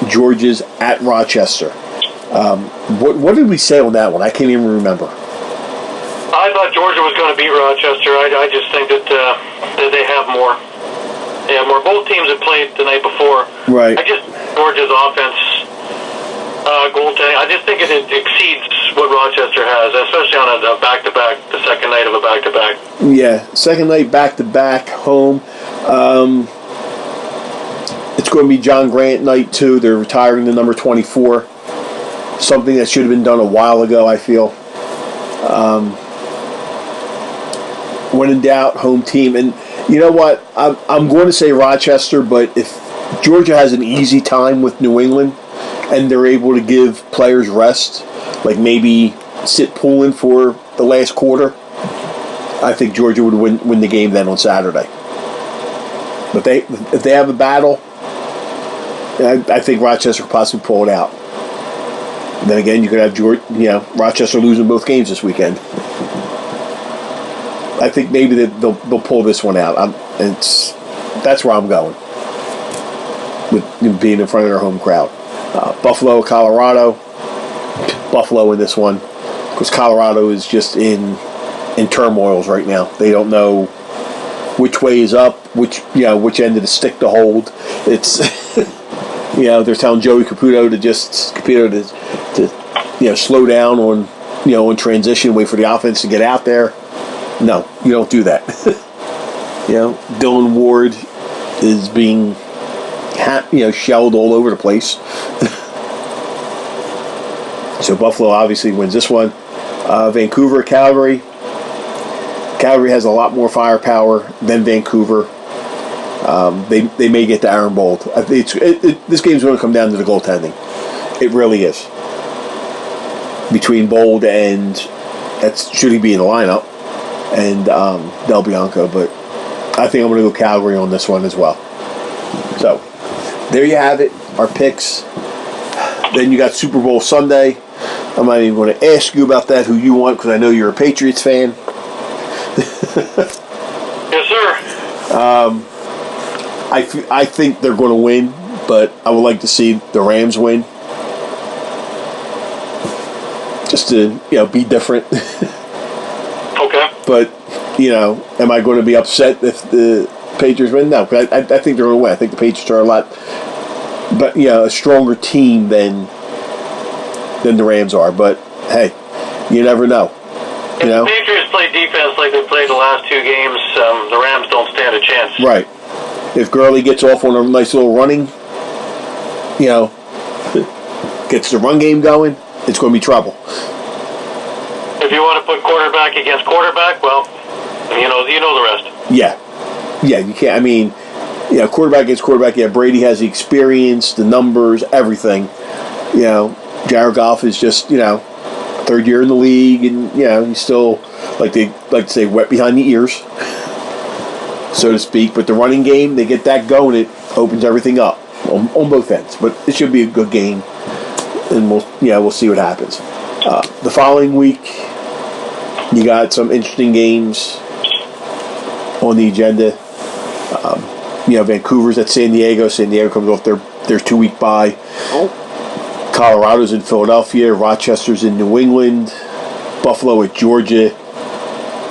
Georgia's at Rochester. What did we say on that one? I can't even remember. I thought Georgia was going to beat Rochester. I just think that they have more. They have more. Both teams have played the night before. Right. Georgia's offense, goaltending, I just think it exceeds what Rochester has, especially on a back-to-back, the second night of a back-to-back. Yeah, second night back-to-back home. It's going to be John Grant night, too. They're retiring the number 24. Something that should have been done a while ago, I feel. When in doubt, home team. And you know what? I'm going to say Rochester, but if Georgia has an easy time with New England and they're able to give players rest, like maybe sit Poulin for the last quarter, I think Georgia would win the game then on Saturday. But if they have a battle, I think Rochester could possibly pull it out. And then again, you could have Rochester losing both games this weekend. I think maybe they'll pull this one out. That's where I'm going with being in front of their home crowd. Buffalo, Colorado. Buffalo in this one because Colorado is just in turmoils right now. They don't know which way is up, which end of the stick to hold. It's they're telling Joey Caputo to slow down on transition, wait for the offense to get out there. No, you don't do that. Dylan Ward is being shelled all over the place. So Buffalo obviously wins this one. Vancouver, Calgary. Calgary has a lot more firepower than Vancouver. They may get to Aaron Bold. I think this game's going to come down to the goaltending. It really is. Between Bold and should he be in the lineup, and Del Bianco, but I think I'm going to go Calgary on this one as well. So there you have it, our picks. Then you got Super Bowl Sunday. I'm not even going to ask you about that, who you want, because I know you're a Patriots fan. Yes, sir. I think they're going to win, but I would like to see the Rams win. Just to, be different. Okay. But, am I going to be upset if the Patriots win? No, because I think they're going to win. I think the Patriots are a stronger team than the Rams are. But, hey, you never know. If the Patriots play defense like they played the last two games, the Rams don't stand a chance. Right. If Gurley gets off on a nice little running, gets the run game going, it's going to be trouble. If you want to put quarterback against quarterback, well, you know the rest. Yeah, you can't. I mean, quarterback against quarterback. Yeah, Brady has the experience, the numbers, everything. Jared Goff is just third year in the league, and he's still like to say wet behind the ears, so to speak. But the running game, they get that going, it opens everything up on both ends. But it should be a good game, and we'll see what happens. The following week, you got some interesting games on the agenda. Vancouver's at San Diego. San Diego comes off their 2-week bye. Oh. Colorado's in Philadelphia. Rochester's in New England. Buffalo at Georgia.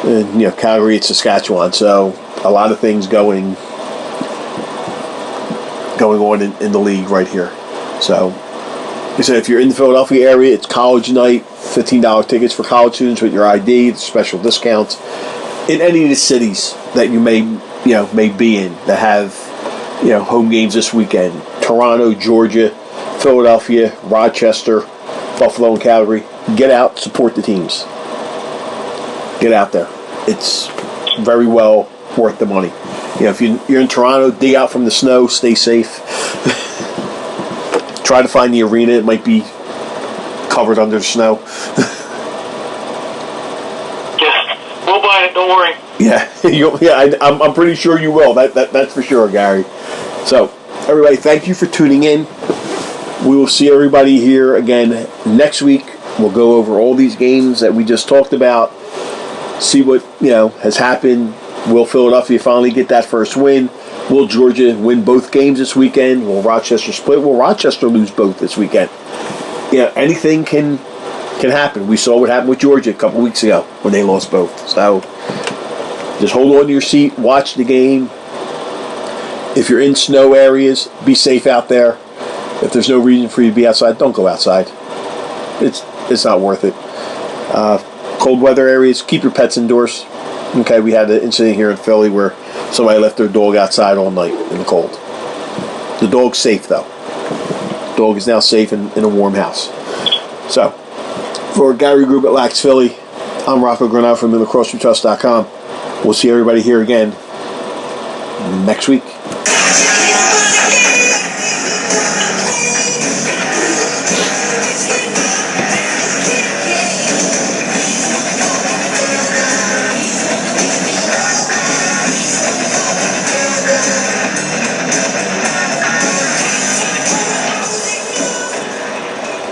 And, Calgary at Saskatchewan. So a lot of things going on in the league right here. So, like I said, if you're in the Philadelphia area, it's college night. $15 tickets for college students with your ID. It's special discounts. In any of the cities that you may be in that have, home games this weekend. Toronto, Georgia, Philadelphia, Rochester, Buffalo, and Calgary. Get out, support the teams. Get out there. It's very well worth the money. If you're in Toronto, dig out from the snow, stay safe. Try to find the arena. It might be covered under the snow. Yeah, we'll buy it. Don't worry. Yeah, I'm pretty sure you will. That's for sure, Gary. So, everybody, thank you for tuning in. We will see everybody here again next week. We'll go over all these games that we just talked about. See what has happened. Will Philadelphia finally get that first win? Will Georgia win both games this weekend? Will Rochester split? Will Rochester lose both this weekend? Anything can happen. We saw what happened with Georgia a couple weeks ago when they lost both. So just hold on to your seat, watch the game. If you're in snow areas, be safe out there. If there's no reason for you to be outside, don't go outside. It's not worth it. Cold weather areas, keep your pets indoors. Okay, we had an incident here in Philly where somebody left their dog outside all night in the cold. The dog's safe, though. The dog is now safe in a warm house. So, for Gary Group at Lax Philly, I'm Rocco Granado from MillerCrossFitTrust.com. We'll see everybody here again next week.